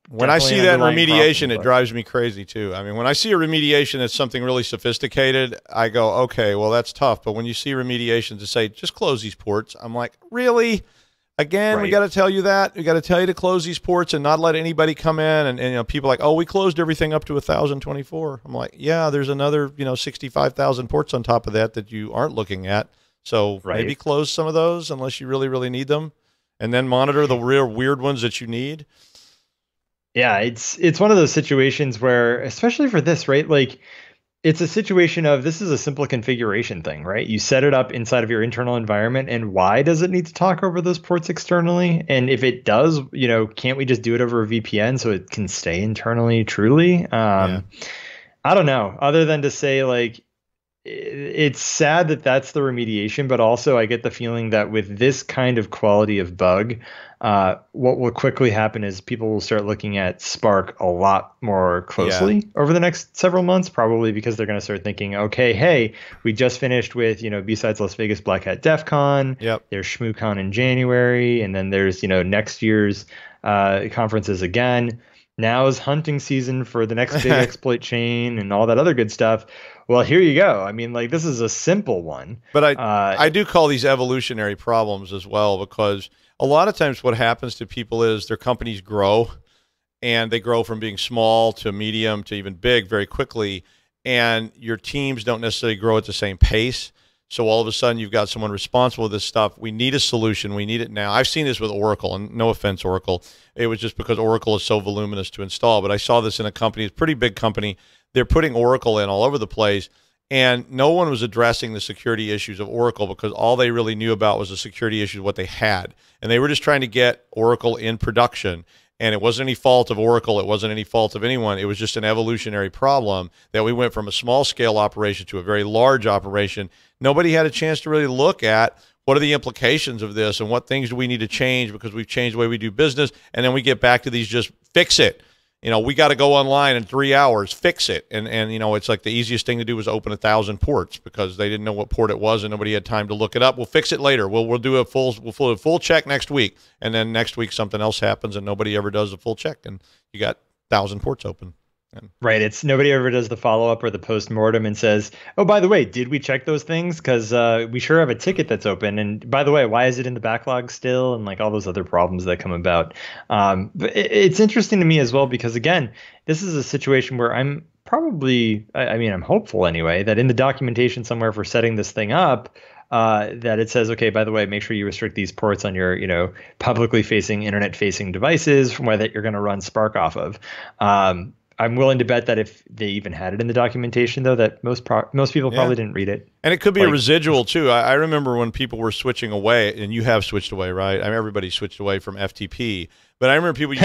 When I see that in remediation, it drives me crazy too. I mean, when I see a remediation that's something really sophisticated, I go, okay, well, that's tough. But when you see remediation to say, just close these ports, I'm like, really? Again, we Right. got to tell you that. We got to tell you to close these ports and not let anybody come in. And you know, people are like, oh, we closed everything up to 1,024. I'm like, yeah, there's another 65,000 ports on top of that you aren't looking at. So Right. maybe close some of those unless you really, really need them, and then monitor the real weird ones that you need. Yeah, it's one of those situations where, especially for this, right? Like, it's a situation of, this is a simple configuration thing, right? You set it up inside of your internal environment, and why does it need to talk over those ports externally? And if it does, can't we just do it over a VPN so it can stay internally truly? Yeah. I don't know, other than to say, like, it's sad that that's the remediation, but also I get the feeling that with this kind of quality of bug, what will quickly happen is people will start looking at Spark a lot more closely over the next several months, probably because they're going to start thinking, okay, hey, we just finished with, besides Las Vegas Black Hat DEF CON, there's ShmooCon in January, and then there's, next year's conferences again. Now is hunting season for the next big exploit chain and all that other good stuff. Well, here you go. I mean, like, this is a simple one. But I do call these evolutionary problems as well, because a lot of times what happens to people is their companies grow, and they grow from being small to medium to even big very quickly, and your teams don't necessarily grow at the same pace. So all of a sudden you've got someone responsible for this stuff. We need a solution. We need it now. I've seen this with Oracle, and no offense, Oracle. It was just because Oracle is so voluminous to install. But I saw this in a company, it's a pretty big company. They're putting Oracle in all over the place, and no one was addressing the security issues of Oracle, because all they really knew about was the security issues, what they had. And they were just trying to get Oracle in production. And it wasn't any fault of Oracle. It wasn't any fault of anyone. It was just an evolutionary problem that we went from a small scale operation to a very large operation. Nobody had a chance to really look at what are the implications of this and what things do we need to change because we've changed the way we do business. And then we get back to these just fix it. We got to go online in 3 hours, fix it. And it's like the easiest thing to do was open 1,000 ports because they didn't know what port it was and nobody had time to look it up. We'll fix it later. We'll do a full check next week. And then next week something else happens and nobody ever does a full check, and you got 1,000 ports open. Right. It's nobody ever does the follow-up or the post-mortem and says, oh, by the way, did we check those things? Because we sure have a ticket that's open. And by the way, why is it in the backlog still? And like all those other problems that come about. But it's interesting to me as well, because, again, this is a situation where I'm probably, I'm hopeful anyway, that in the documentation somewhere for setting this thing up, that it says, okay, by the way, make sure you restrict these ports on your, publicly facing, internet-facing devices from where that you're going to run Spark off of. I'm willing to bet that if they even had it in the documentation, though, that most people probably didn't read it. And it could be a residual, too. I remember when people were switching away, and you have switched away, right? Everybody switched away from FTP. But I remember people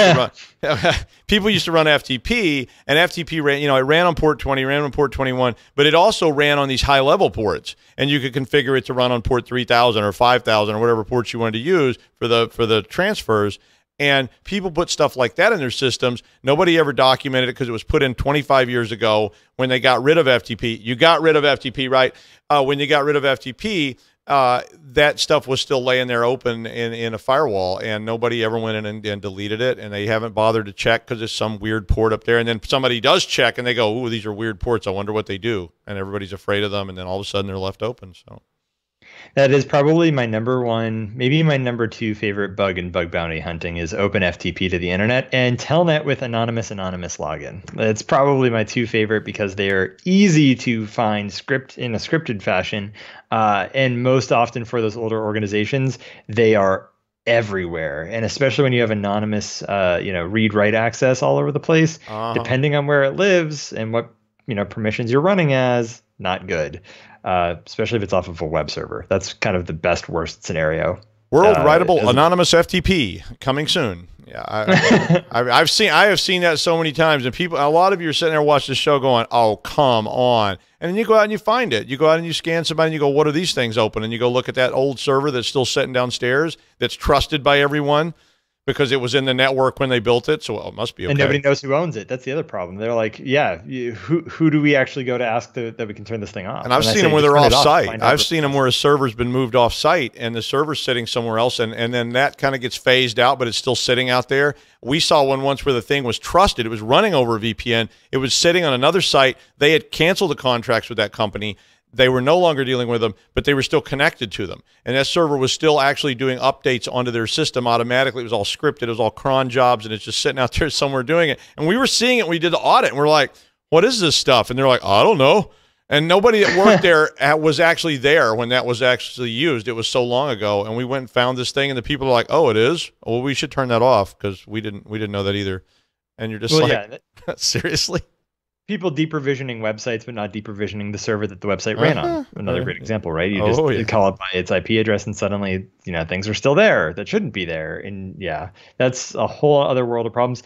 used to run FTP, and FTP ran, it ran on port 20, ran on port 21, but it also ran on these high-level ports. And you could configure it to run on port 3,000 or 5,000 or whatever ports you wanted to use for the transfers. And people put stuff like that in their systems. Nobody ever documented it because it was put in 25 years ago when they got rid of FTP. You got rid of FTP, right? When you got rid of FTP, that stuff was still laying there open in a firewall, and nobody ever went in and deleted it, and they haven't bothered to check because there's some weird port up there. And then somebody does check, and they go, ooh, these are weird ports. I wonder what they do. And everybody's afraid of them, and then all of a sudden they're left open. So that is probably my number one, maybe my number two favorite bug in bug bounty hunting is open FTP to the internet and Telnet with anonymous login. It's probably my two favorite because they are easy to find in a scripted fashion. And most often for those older organizations, they are everywhere. And especially when you have anonymous, read-write access all over the place, depending on where it lives and what, permissions you're running as, not good. Especially if it's off of a web server. That's kind of the best worst scenario. World writable anonymous FTP coming soon. Yeah, I have seen that so many times, and a lot of you are sitting there watching the show going, "Oh, come on!" And then you go out and you find it. You go out and you scan somebody, and you go, "What are these things open?" And you go look at that old server that's still sitting downstairs, that's trusted by everyone, because it was in the network when they built it, so it must be okay. And nobody knows who owns it. That's the other problem. They're like, who do we actually go to ask that we can turn this thing off? And I've seen them where they're off-site. I've seen them where a server's been moved off-site, and the server's sitting somewhere else, and then that kind of gets phased out, but it's still sitting out there. We saw one once where the thing was trusted. It was running over a VPN. It was sitting on another site. They had canceled the contracts with that company. They were no longer dealing with them, but they were still connected to them. And that server was still actually doing updates onto their system automatically. It was all scripted. It was all cron jobs, and it's just sitting out there somewhere doing it. And we were seeing it when we did the audit, and we're like, what is this stuff? And they're like, I don't know. And nobody that worked there was actually there when that was actually used. It was so long ago. And we went and found this thing, and the people are like, oh, it is? Well, we should turn that off because we didn't know that either. And you're just seriously? People deprovisioning websites, but not deprovisioning the server that the website ran on. Another great example, right? You just call it by its IP address, and suddenly, things are still there that shouldn't be there. And yeah, that's a whole other world of problems.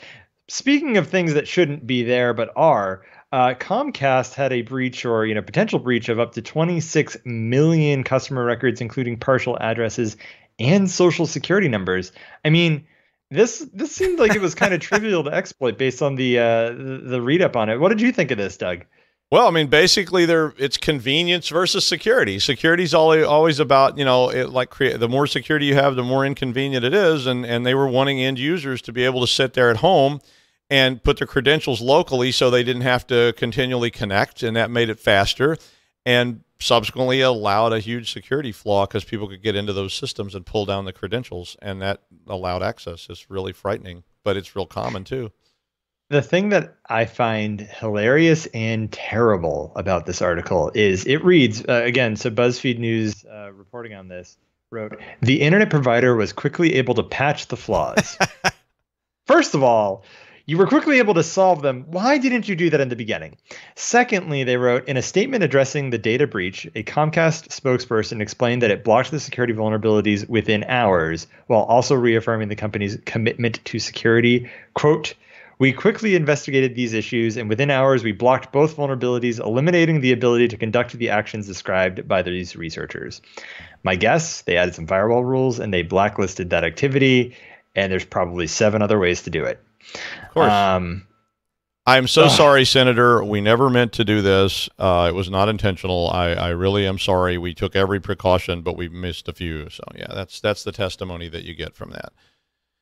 Speaking of things that shouldn't be there but are, Comcast had a breach or potential breach of up to 26 million customer records, including partial addresses and social security numbers. I mean, this seemed like it was kind of trivial to exploit based on the read up on it. What did you think of this, Doug? Well, I mean, basically, it's convenience versus security. Security's always about, the more security you have, the more inconvenient it is. And they were wanting end users to be able to sit there at home and put their credentials locally so they didn't have to continually connect, and that made it faster, and subsequently allowed a huge security flaw because people could get into those systems and pull down the credentials, and that allowed access. It's really frightening, but it's real common too. The thing that I find hilarious and terrible about this article is it reads, again, so BuzzFeed News reporting on this wrote, the internet provider was quickly able to patch the flaws. First of all, you were quickly able to solve them. Why didn't you do that in the beginning? Secondly, they wrote, in a statement addressing the data breach, a Comcast spokesperson explained that it blocked the security vulnerabilities within hours, while also reaffirming the company's commitment to security. Quote, we quickly investigated these issues, and within hours, we blocked both vulnerabilities, eliminating the ability to conduct the actions described by these researchers. My guess, they added some firewall rules, and they blacklisted that activity, and there's probably 7 other ways to do it. Of course. I'm so sorry, Senator. We never meant to do this. It was not intentional. I really am sorry. We took every precaution, but we missed a few. So yeah, that's the testimony that you get from that.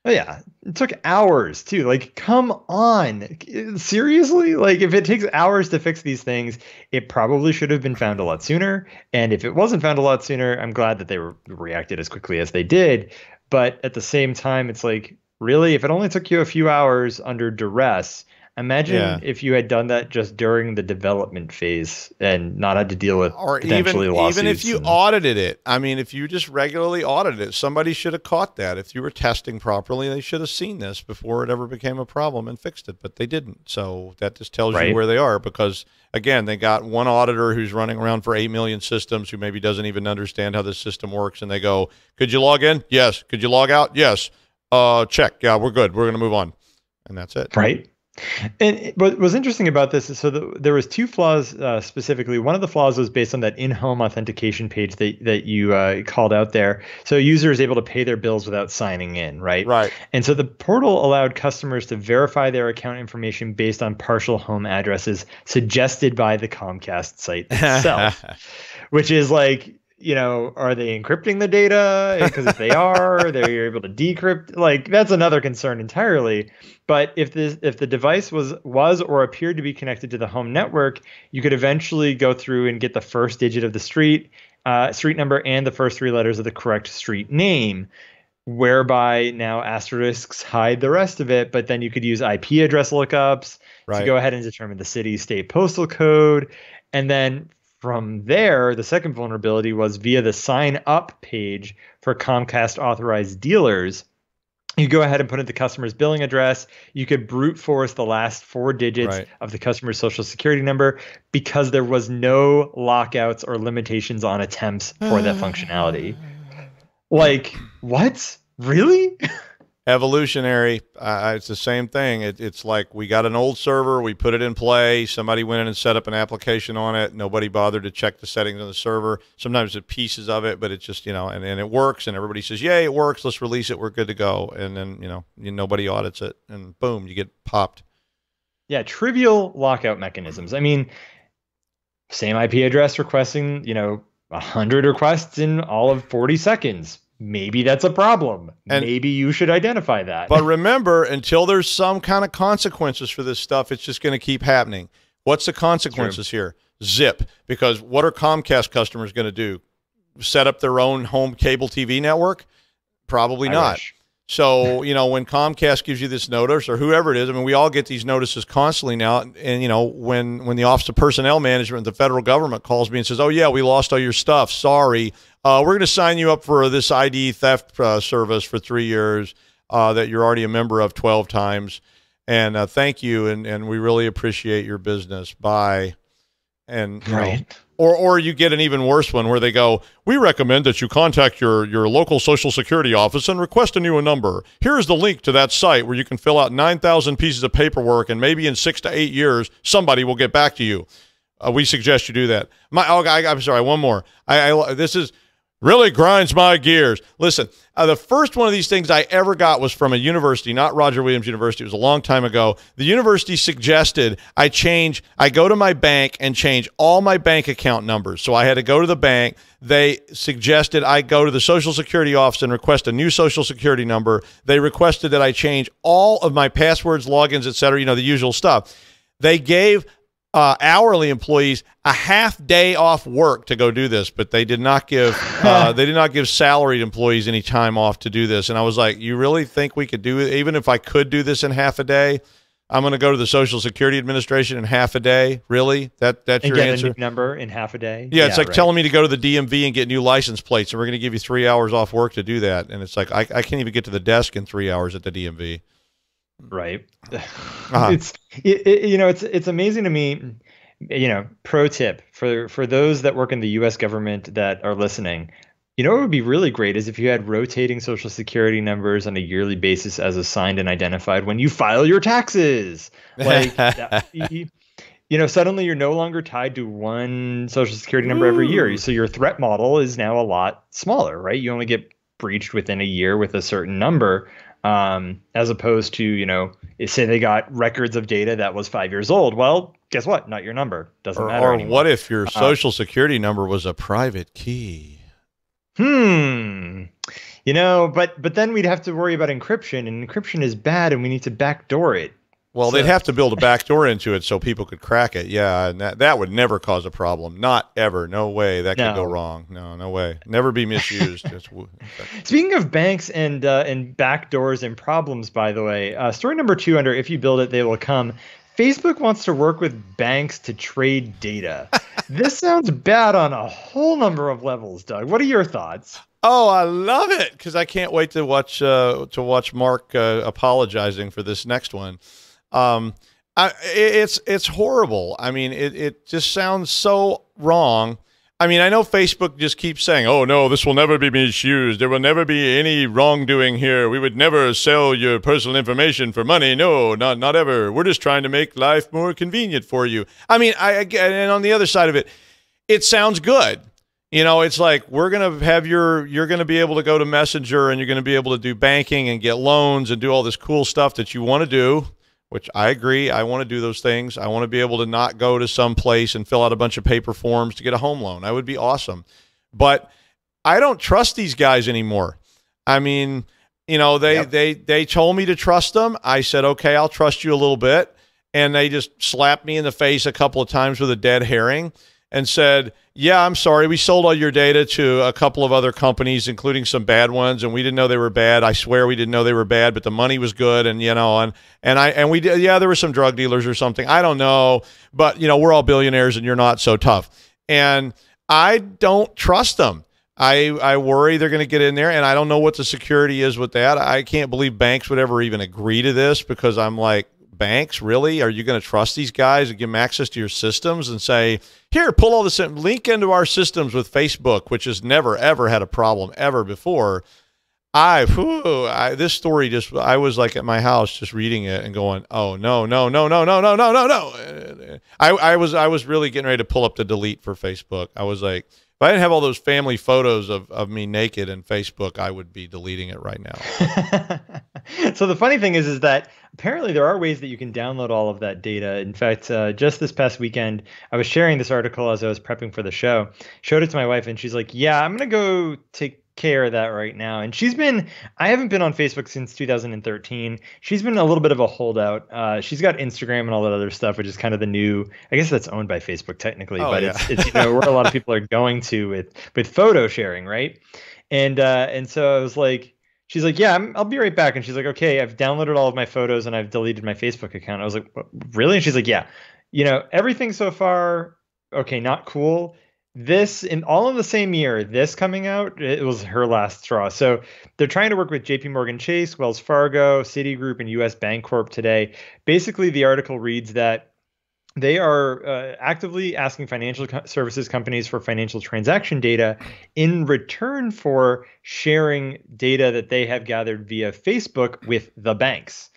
Oh, yeah, it took hours too. Like, come on, seriously? Like, if it takes hours to fix these things, it probably should have been found a lot sooner. And if it wasn't found a lot sooner, I'm glad that they reacted as quickly as they did. But at the same time, it's like, really, if it only took you a few hours under duress, imagine if you had done that just during the development phase and not had to deal with potentially lawsuits. Even if you audited it. I mean, if you just regularly audited it, somebody should have caught that. If you were testing properly, they should have seen this before it ever became a problem and fixed it, but they didn't. So that just tells you where they are because, again, they got one auditor who's running around for 8 million systems who maybe doesn't even understand how this system works, and they go, could you log in? Yes. Could you log out? Yes. Check. Yeah, we're good. We're going to move on. And that's it. Right. And what was interesting about this is there was 2 flaws specifically. One of the flaws was based on that in-home authentication page that you called out there. So a user is able to pay their bills without signing in, right? Right. And so the portal allowed customers to verify their account information based on partial home addresses suggested by the Comcast site itself, which is like, are they encrypting the data? Because if they are, they're able to decrypt. Like, that's another concern entirely. But if the device was or appeared to be connected to the home network, you could eventually go through and get the first digit of the street number and the first 3 letters of the correct street name, whereby now asterisks hide the rest of it. But then you could use IP address lookups to go ahead and determine the city, state, postal code, and then from there, the second vulnerability was via the sign up page for Comcast authorized dealers. You go ahead and put in the customer's billing address. You could brute force the last 4 digits of the customer's social security number because there was no lockouts or limitations on attempts for that functionality. Like, what? Really? Evolutionary. It's the same thing. It's like we got an old server, we put it in play, somebody went in and set up an application on it, nobody bothered to check the settings on the server. Sometimes it's pieces of it, but it's just, and it works, and everybody says, yay, it works, let's release it, we're good to go. And then, nobody audits it, and boom, you get popped. Yeah, trivial lockout mechanisms. I mean, same IP address requesting, 100 requests in all of 40 seconds. Maybe that's a problem. And maybe you should identify that. But remember, until there's some kind of consequences for this stuff, it's just going to keep happening. What's the consequences here? zip, because what are Comcast customers going to do? Set up their own home cable TV network? Probably not. Wish. So, when Comcast gives you this notice, or whoever it is, I mean, we all get these notices constantly now. And, when the Office of Personnel Management, the federal government calls me and says, oh, yeah, we lost all your stuff. Sorry. We're going to sign you up for this ID theft service for 3 years that you're already a member of 12 times. And thank you. And we really appreciate your business. Bye. And, or you get an even worse one where they go, we recommend that you contact your local Social Security office and request a new number. Here's the link to that site where you can fill out 9,000 pieces of paperwork, and maybe in 6 to 8 years, somebody will get back to you. We suggest you do that. I'm sorry, one more. This is really grinds my gears. Listen, the first one of these things I ever got was from a university, not Roger Williams University. It was a long time ago. The university suggested I go to my bank and change all my bank account numbers. So I had to go to the bank. They suggested I go to the Social Security office and request a new Social Security number. They requested that I change all of my passwords, logins, et cetera, the usual stuff. They gave hourly employees a half day off work to go do this, but they did not give salaried employees any time off to do this. And I was like, you really think we could do it? Even if I could do this in half a day, I'm going to go to the Social Security Administration in half a day? Really? That's your get answer? a new number in half a day? Yeah, it's like telling me to go to the DMV and get new license plates, and we're going to give you 3 hours off work to do that. And it's like, I can't even get to the desk in 3 hours at the DMV. Right. It's amazing to me. Pro tip for those that work in the U.S. government that are listening. What would be really great is if you had rotating Social Security numbers on a yearly basis as assigned and identified when you file your taxes. Like, suddenly you're no longer tied to one Social Security number every year. So your threat model is now a lot smaller, right? You only get breached within a year with a certain number. As opposed to, say they got records of data that was 5 years old. Well, guess what? Not your number. Doesn't matter Or anymore. what if your Social Security number was a private key? But then we'd have to worry about encryption, and encryption is bad, and we need to backdoor it. Well, they'd have to build a backdoor into it so people could crack it. Yeah, and that would never cause a problem. Not ever. No way. That could go wrong. No way. Never be misused. Speaking of banks and backdoors and problems, by the way, story number 2 under If You Build It, They Will Come. Facebook wants to work with banks to trade data. This sounds bad on a whole number of levels, Doug. What are your thoughts? Oh, I love it, because I can't wait to watch Mark apologizing for this next one. It's horrible. I mean, it just sounds so wrong. I mean, I know Facebook just keeps saying, oh, no, this will never be misused. There will never be any wrongdoing here. We would never sell your personal information for money. No, not ever. We're just trying to make life more convenient for you. I mean, and on the other side of it, it sounds good. It's like we're going to have you're going to be able to go to Messenger, and you're going to be able to do banking and get loans and do all this cool stuff that you want to do. Which I agree. I want to do those things. I want to be able to not go to some place and fill out a bunch of paper forms to get a home loan. That would be awesome. But I don't trust these guys anymore. I mean, they told me to trust them. I said, okay, I'll trust you a little bit. And they just slapped me in the face a couple of times with a dead herring and said, yeah, I'm sorry. We sold all your data to a couple of other companies, including some bad ones, and we didn't know they were bad. I swear we didn't know they were bad, but the money was good, and we did. Yeah, there were some drug dealers or something. I don't know, but we're all billionaires, and you're not so tough. And I don't trust them. I worry they're going to get in there, and I don't know what the security is with that. I can't believe banks would ever even agree to this, because I'm like, banks, really? Are you going to trust these guys and give them access to your systems and say, here, pull all this in, link into our systems with Facebook, which has never, ever had a problem ever before. This story I was like at my house just reading it and going, oh, no. I was really getting ready to pull up the delete for Facebook. I was like, if I didn't have all those family photos of me naked in Facebook, I would be deleting it right now. So the funny thing is that apparently there are ways that you can download all of that data. In fact, just this past weekend, I was sharing this article as I was prepping for the show, showed it to my wife, and she's like, yeah, I'm going to go take care of that right now. And I haven't been on Facebook since 2013. She's been a little bit of a holdout. She's got Instagram and all that other stuff, which is kind of the new, I guess that's owned by Facebook technically, but yeah. it's where a lot of people are going to with photo sharing, right? And so I was like, she's like, yeah, I'll be right back. And she's like, okay, I've downloaded all of my photos and I've deleted my Facebook account. I was like, really? And she's like, yeah, everything so far, okay, not cool. This in all in the same year, this coming out, it was her last straw. So they're trying to work with JP Morgan Chase, Wells Fargo, Citigroup, and US Bancorp today. Basically, the article reads that they are actively asking financial services companies for financial transaction data in return for sharing data that they have gathered via Facebook with the banks.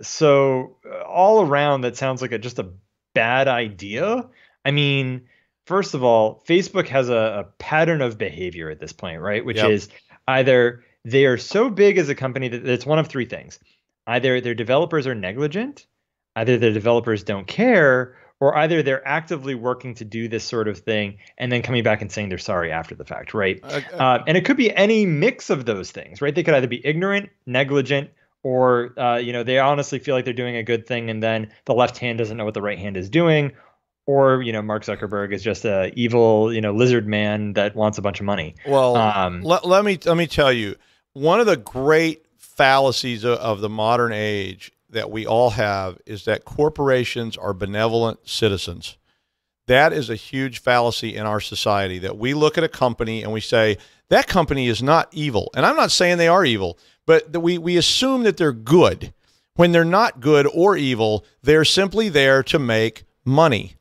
So all around, that sounds like just a bad idea. I mean, first of all, Facebook has a pattern of behavior at this point, right? Which is either they are so big as a company that it's one of three things. Either their developers are negligent, either their developers don't care, or either they're actively working to do this sort of thing and then coming back and saying they're sorry after the fact, right? And it could be any mix of those things, right? They could either be ignorant, negligent, or they honestly feel like they're doing a good thing and then the left hand doesn't know what the right hand is doing. Or, Mark Zuckerberg is just a evil, lizard man that wants a bunch of money. Well, let me tell you, one of the great fallacies of the modern age that we all have is that corporations are benevolent citizens. That is a huge fallacy in our society, that we look at a company and we say, that company is not evil. And I'm not saying they are evil, but we assume that they're good. When they're not good or evil, they're simply there to make money.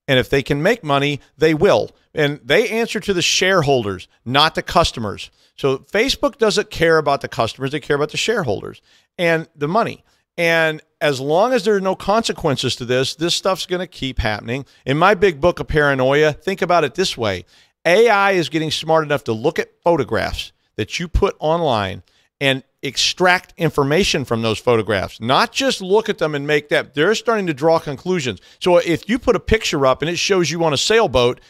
And if they can make money, they will. And they answer to the shareholders, not the customers. So Facebook doesn't care about the customers. They care about the shareholders and the money. And as long as there are no consequences to this stuff's going to keep happening. In my big book of paranoia, think about it this way. AI is getting smart enough to look at photographs that you put online and extract information from those photographs, not just look at them and make that. They're starting to draw conclusions. So if you put a picture up and it shows you on a sailboat,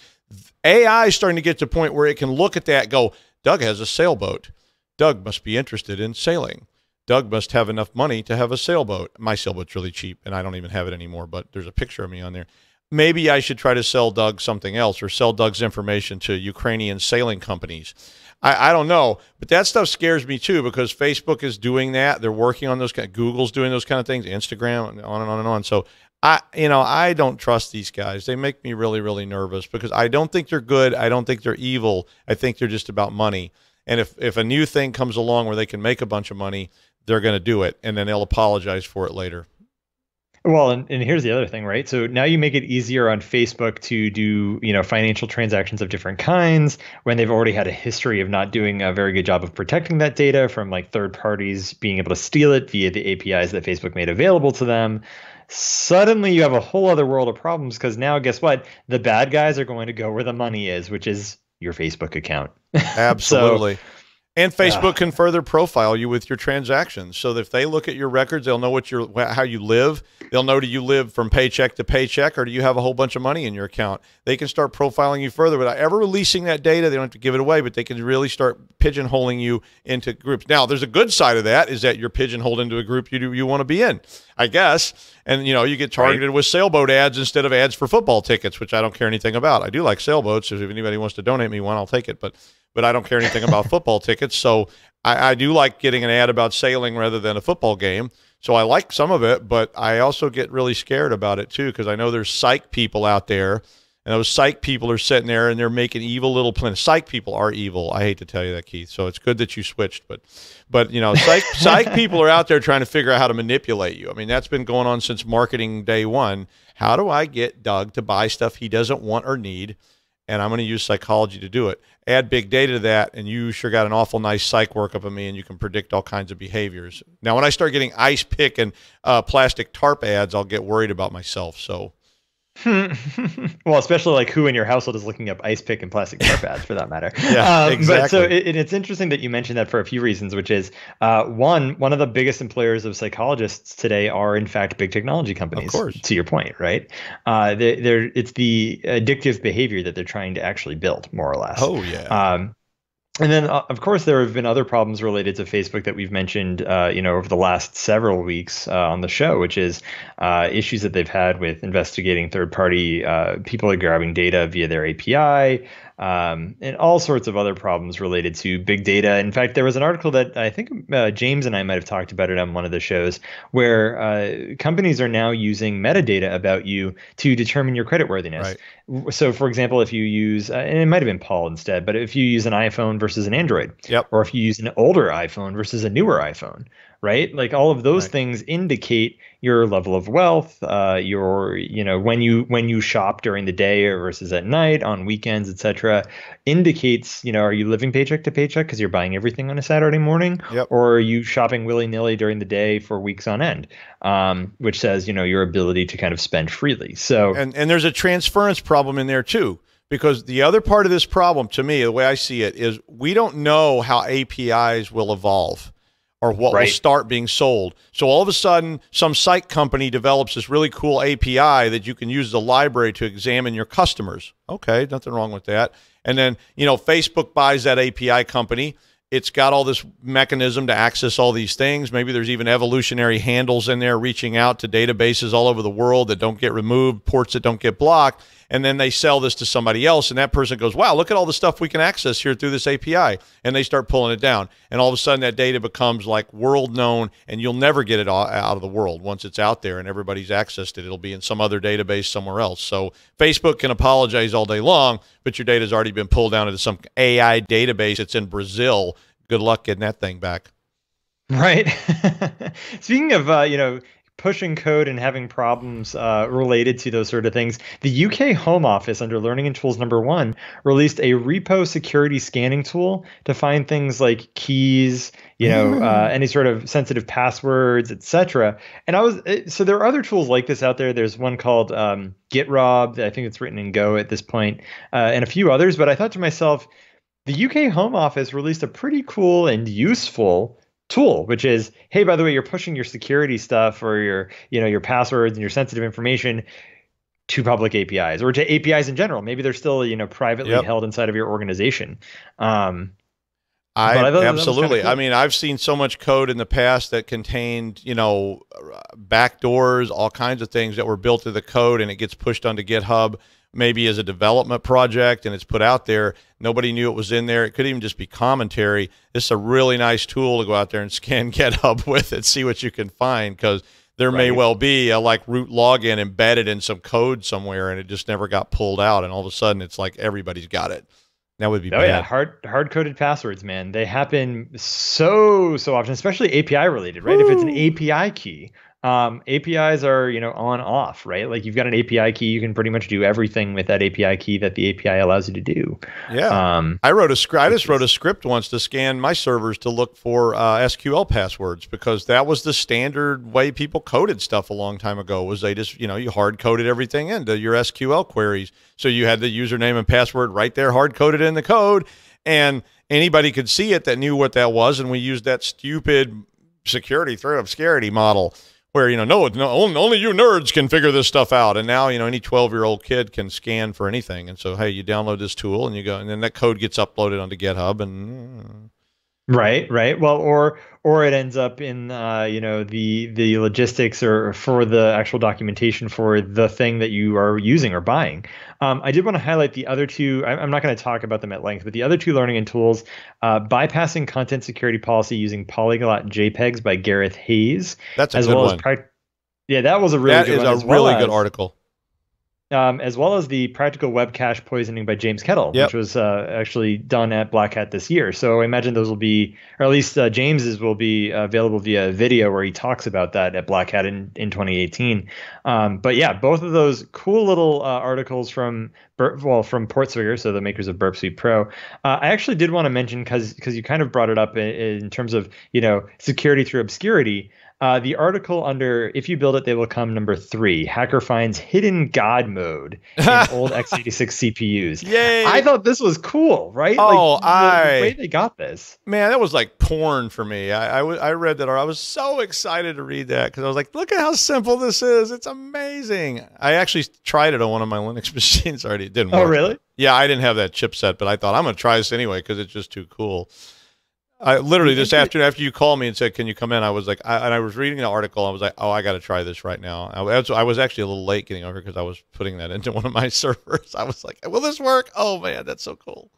AI is starting to get to a point where it can look at that and go, Doug has a sailboat. Doug must be interested in sailing. Doug must have enough money to have a sailboat. My sailboat's really cheap, and I don't even have it anymore, but there's a picture of me on there. Maybe I should try to sell Doug something else or sell Doug's information to Ukrainian sailing companies. I don't know, but that stuff scares me too, because Facebook is doing that. They're working on those Google's doing those kind of things, Instagram, and on and on and on. So I don't trust these guys. They make me really, really nervous because I don't think they're good. I don't think they're evil. I think they're just about money. And if a new thing comes along where they can make a bunch of money, they're going to do it, and then they'll apologize for it later. Well, and here's the other thing, right? So now you make it easier on Facebook to do, financial transactions of different kinds when they've already had a history of not doing a very good job of protecting that data from like third parties being able to steal it via the APIs that Facebook made available to them. Suddenly you have a whole other world of problems because now guess what? The bad guys are going to go where the money is, which is your Facebook account. Absolutely. And Facebook can further profile you with your transactions. So if they look at your records, they'll know how you live. They'll know, do you live from paycheck to paycheck, or do you have a whole bunch of money in your account? They can start profiling you further without ever releasing that data. They don't have to give it away, but they can really start pigeonholing you into groups. Now, there's a good side of that, is that you're pigeonholed into a group you want to be in, I guess. And, you get targeted with sailboat ads instead of ads for football tickets, which I don't care anything about. I do like sailboats. So if anybody wants to donate me one, I'll take it. But I don't care anything about football tickets. So I do like getting an ad about sailing rather than a football game. So I like some of it, but I also get really scared about it too, because I know there's psych people out there, and those psych people are sitting there and they're making evil little plans. Psych people are evil. I hate to tell you that, Keith. So it's good that you switched, but psych people are out there trying to figure out how to manipulate you. I mean, that's been going on since marketing day one. How do I get Doug to buy stuff he doesn't want or need? And I'm going to use psychology to do it. Add big data to that, and you sure got an awful nice psych workup of me, and you can predict all kinds of behaviors. Now, when I start getting ice pick and plastic tarp ads, I'll get worried about myself. So, well, especially like who in your household is looking up ice pick and plastic tarp ads, for that matter. Yeah, exactly. But so it's interesting that you mentioned that for a few reasons, which is one of the biggest employers of psychologists today are in fact big technology companies. Of course. To your point, right? It's the addictive behavior that they're trying to actually build, more or less. Oh yeah. And then, of course, there have been other problems related to Facebook that we've mentioned, over the last several weeks on the show, which is issues that they've had with investigating third-party people grabbing data via their API, and all sorts of other problems related to big data. In fact, there was an article that I think James and I might have talked about it on one of the shows, where companies are now using metadata about you to determine your creditworthiness. Right. So, for example, if you use, and it might have been Paul instead, but if you use an iPhone versus an Android, Yep. or if you use an older iPhone versus a newer iPhone, right? Like all of those Right. things indicate your level of wealth, when you shop during the day or versus at night, on weekends, etc. Indicates, are you living paycheck to paycheck because you're buying everything on a Saturday morning, Yep. or are you shopping willy-nilly during the day for weeks on end, which says, your ability to kind of spend freely. So, And there's a transference problem in there too, because the other part of this problem, to me, the way I see it, is we don't know how APIs will evolve or what will start being sold. So all of a sudden, some site company develops this really cool API that you can use as a library to examine your customers. Okay, nothing wrong with that. And then, Facebook buys that API company. It's got all this mechanism to access all these things. Maybe there's even evolutionary handles in there reaching out to databases all over the world that don't get removed, ports that don't get blocked. And then they sell this to somebody else, and that person goes, wow, look at all the stuff we can access here through this API. And they start pulling it down. And all of a sudden that data becomes like world known, and you'll never get it out of the world. Once it's out there and everybody's accessed it, it'll be in some other database somewhere else. So Facebook can apologize all day long, but your data's already been pulled down into some AI database that's in Brazil. Good luck getting that thing back. Right. Speaking of, pushing code and having problems related to those sort of things, the UK Home Office, under Learning and Tools #1, released a repo security scanning tool to find things like keys, any sort of sensitive passwords, etc. And so there are other tools like this out there. There's one called GitRob. I think it's written in Go at this point, and a few others. But I thought to myself, the UK Home Office released a pretty cool and useful tool, which is, hey, by the way, you're pushing your security stuff or your passwords and your sensitive information to public APIs or to APIs in general. Maybe they're still, privately held inside of your organization. Absolutely. Cool. I mean, I've seen so much code in the past that contained, backdoors, all kinds of things that were built to the code, and it gets pushed onto GitHub, maybe as a development project, and it's put out there. Nobody knew it was in there. It could even just be commentary. This is a really nice tool to go out there and scan GitHub with it, see what you can find, because there may well be a root login embedded in some code somewhere, and it just never got pulled out, and all of a sudden it's like everybody's got it. That would be bad. Yeah, hard-coded passwords, man. They happen so often, especially API related, right? If it's an API key, APIs are, on off, right? Like you've got an API key, you can pretty much do everything with that API key that the API allows you to do. Yeah. I just wrote a script once to scan my servers to look for SQL passwords, because that was the standard way people coded stuff a long time ago. Was they just, you hard coded everything into your SQL queries. So you had the username and password right there, hard coded in the code, and anybody could see it that knew what that was. And we used that stupid security threat obscurity model, where, only you nerds can figure this stuff out. And now, any 12-year-old kid can scan for anything. And so, hey, you download this tool and you go, and then that code gets uploaded onto GitHub and Right. Well, or it ends up in the logistics or for the actual documentation for the thing that you are using or buying. I did want to highlight the other two. I'm not going to talk about them at length, but the other two learning and tools: bypassing content security policy using polyglot JPEGs by Gareth Hayes. That's a good one. That was a really good one. That is a really good article. As well as the practical web cache poisoning by James Kettle, which was actually done at Black Hat this year. So I imagine those will be, or at least James's will be available via video where he talks about that at Black Hat in 2018. But yeah, both of those cool little articles from Portswigger, so the makers of Burp Suite Pro. I actually did want to mention, because you kind of brought it up in terms of security through obscurity. The article under "If you build it, they will come" #3, hacker finds hidden God mode in old x86 CPUs. Yay! I thought this was cool, right? Oh, the way they got this. Man, that was like porn for me. I read that. I was so excited to read that, because I was like, look at how simple this is. It's amazing. I actually tried it on one of my Linux machines already. It didn't work. Oh, really? Yeah, I didn't have that chipset, but I thought I'm going to try this anyway because it's just too cool. I literally this afternoon, after you called me and said, "Can you come in?" I was like, and I was reading the article. I was like, "Oh, I got to try this right now." I was actually a little late getting over because I was putting that into one of my servers. I was like, "Will this work?" Oh man, that's so cool.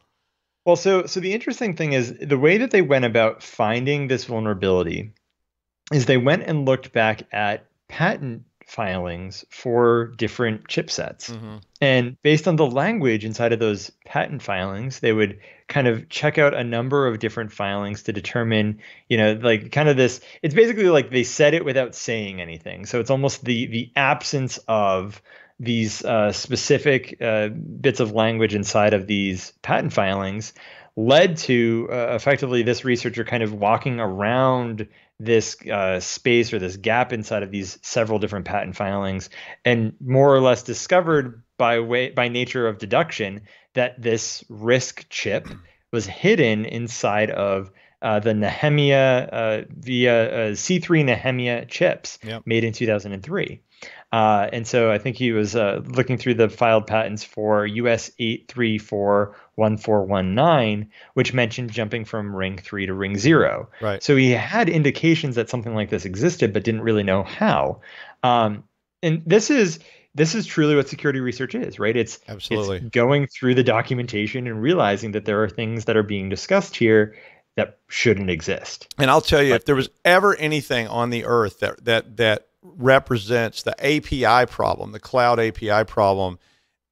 Well, so the interesting thing is the way that they went about finding this vulnerability is they went and looked back at patent filings for different chipsets. Mm-hmm. And based on the language inside of those patent filings, they would kind of check out a number of different filings to determine, like kind of this, it's basically like they said it without saying anything. So it's almost the absence of these specific bits of language inside of these patent filings led to effectively this researcher kind of walking around this space or this gap inside of these several different patent filings and more or less discovered by nature of deduction that this RISC chip was hidden inside of the Nehemia via C3 Nehemia chips made in 2003. And so I think he was looking through the filed patents for US 8341419, which mentioned jumping from ring 3 to ring 0. Right. So he had indications that something like this existed, but didn't really know how. And this is truly what security research is, right? It's going through the documentation and realizing that there are things that are being discussed here that shouldn't exist. And I'll tell you, if there was ever anything on the earth that represents the API problem, the cloud API problem,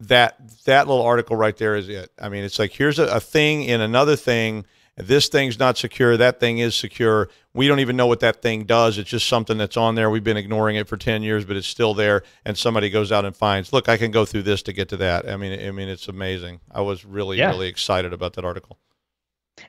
that little article right there is it. I mean, it's like, here's a thing in another thing. This thing's not secure. That thing is secure. We don't even know what that thing does. It's just something that's on there. We've been ignoring it for 10 years, but it's still there. And somebody goes out and finds, look, I can go through this to get to that. I mean, it's amazing. I was really excited about that article.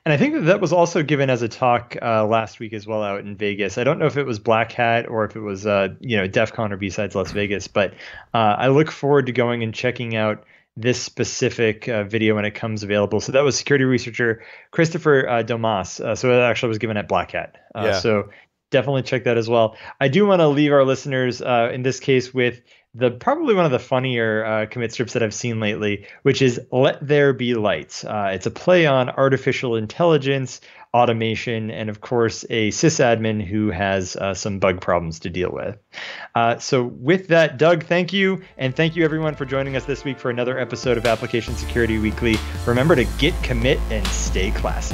And I think that was also given as a talk last week as well out in Vegas. I don't know if it was Black Hat or if it was, DEF CON or B-Sides Las Vegas, but I look forward to going and checking out this specific video when it comes available. So that was security researcher Christopher Domas. So it actually was given at Black Hat. So definitely check that as well. I do want to leave our listeners in this case with probably one of the funnier commit strips that I've seen lately, which is Let There Be Lights. It's a play on artificial intelligence, automation, and of course a sysadmin who has some bug problems to deal with. So with that, Doug, thank you. And thank you everyone for joining us this week for another episode of Application Security Weekly. Remember to git, commit, and stay classy.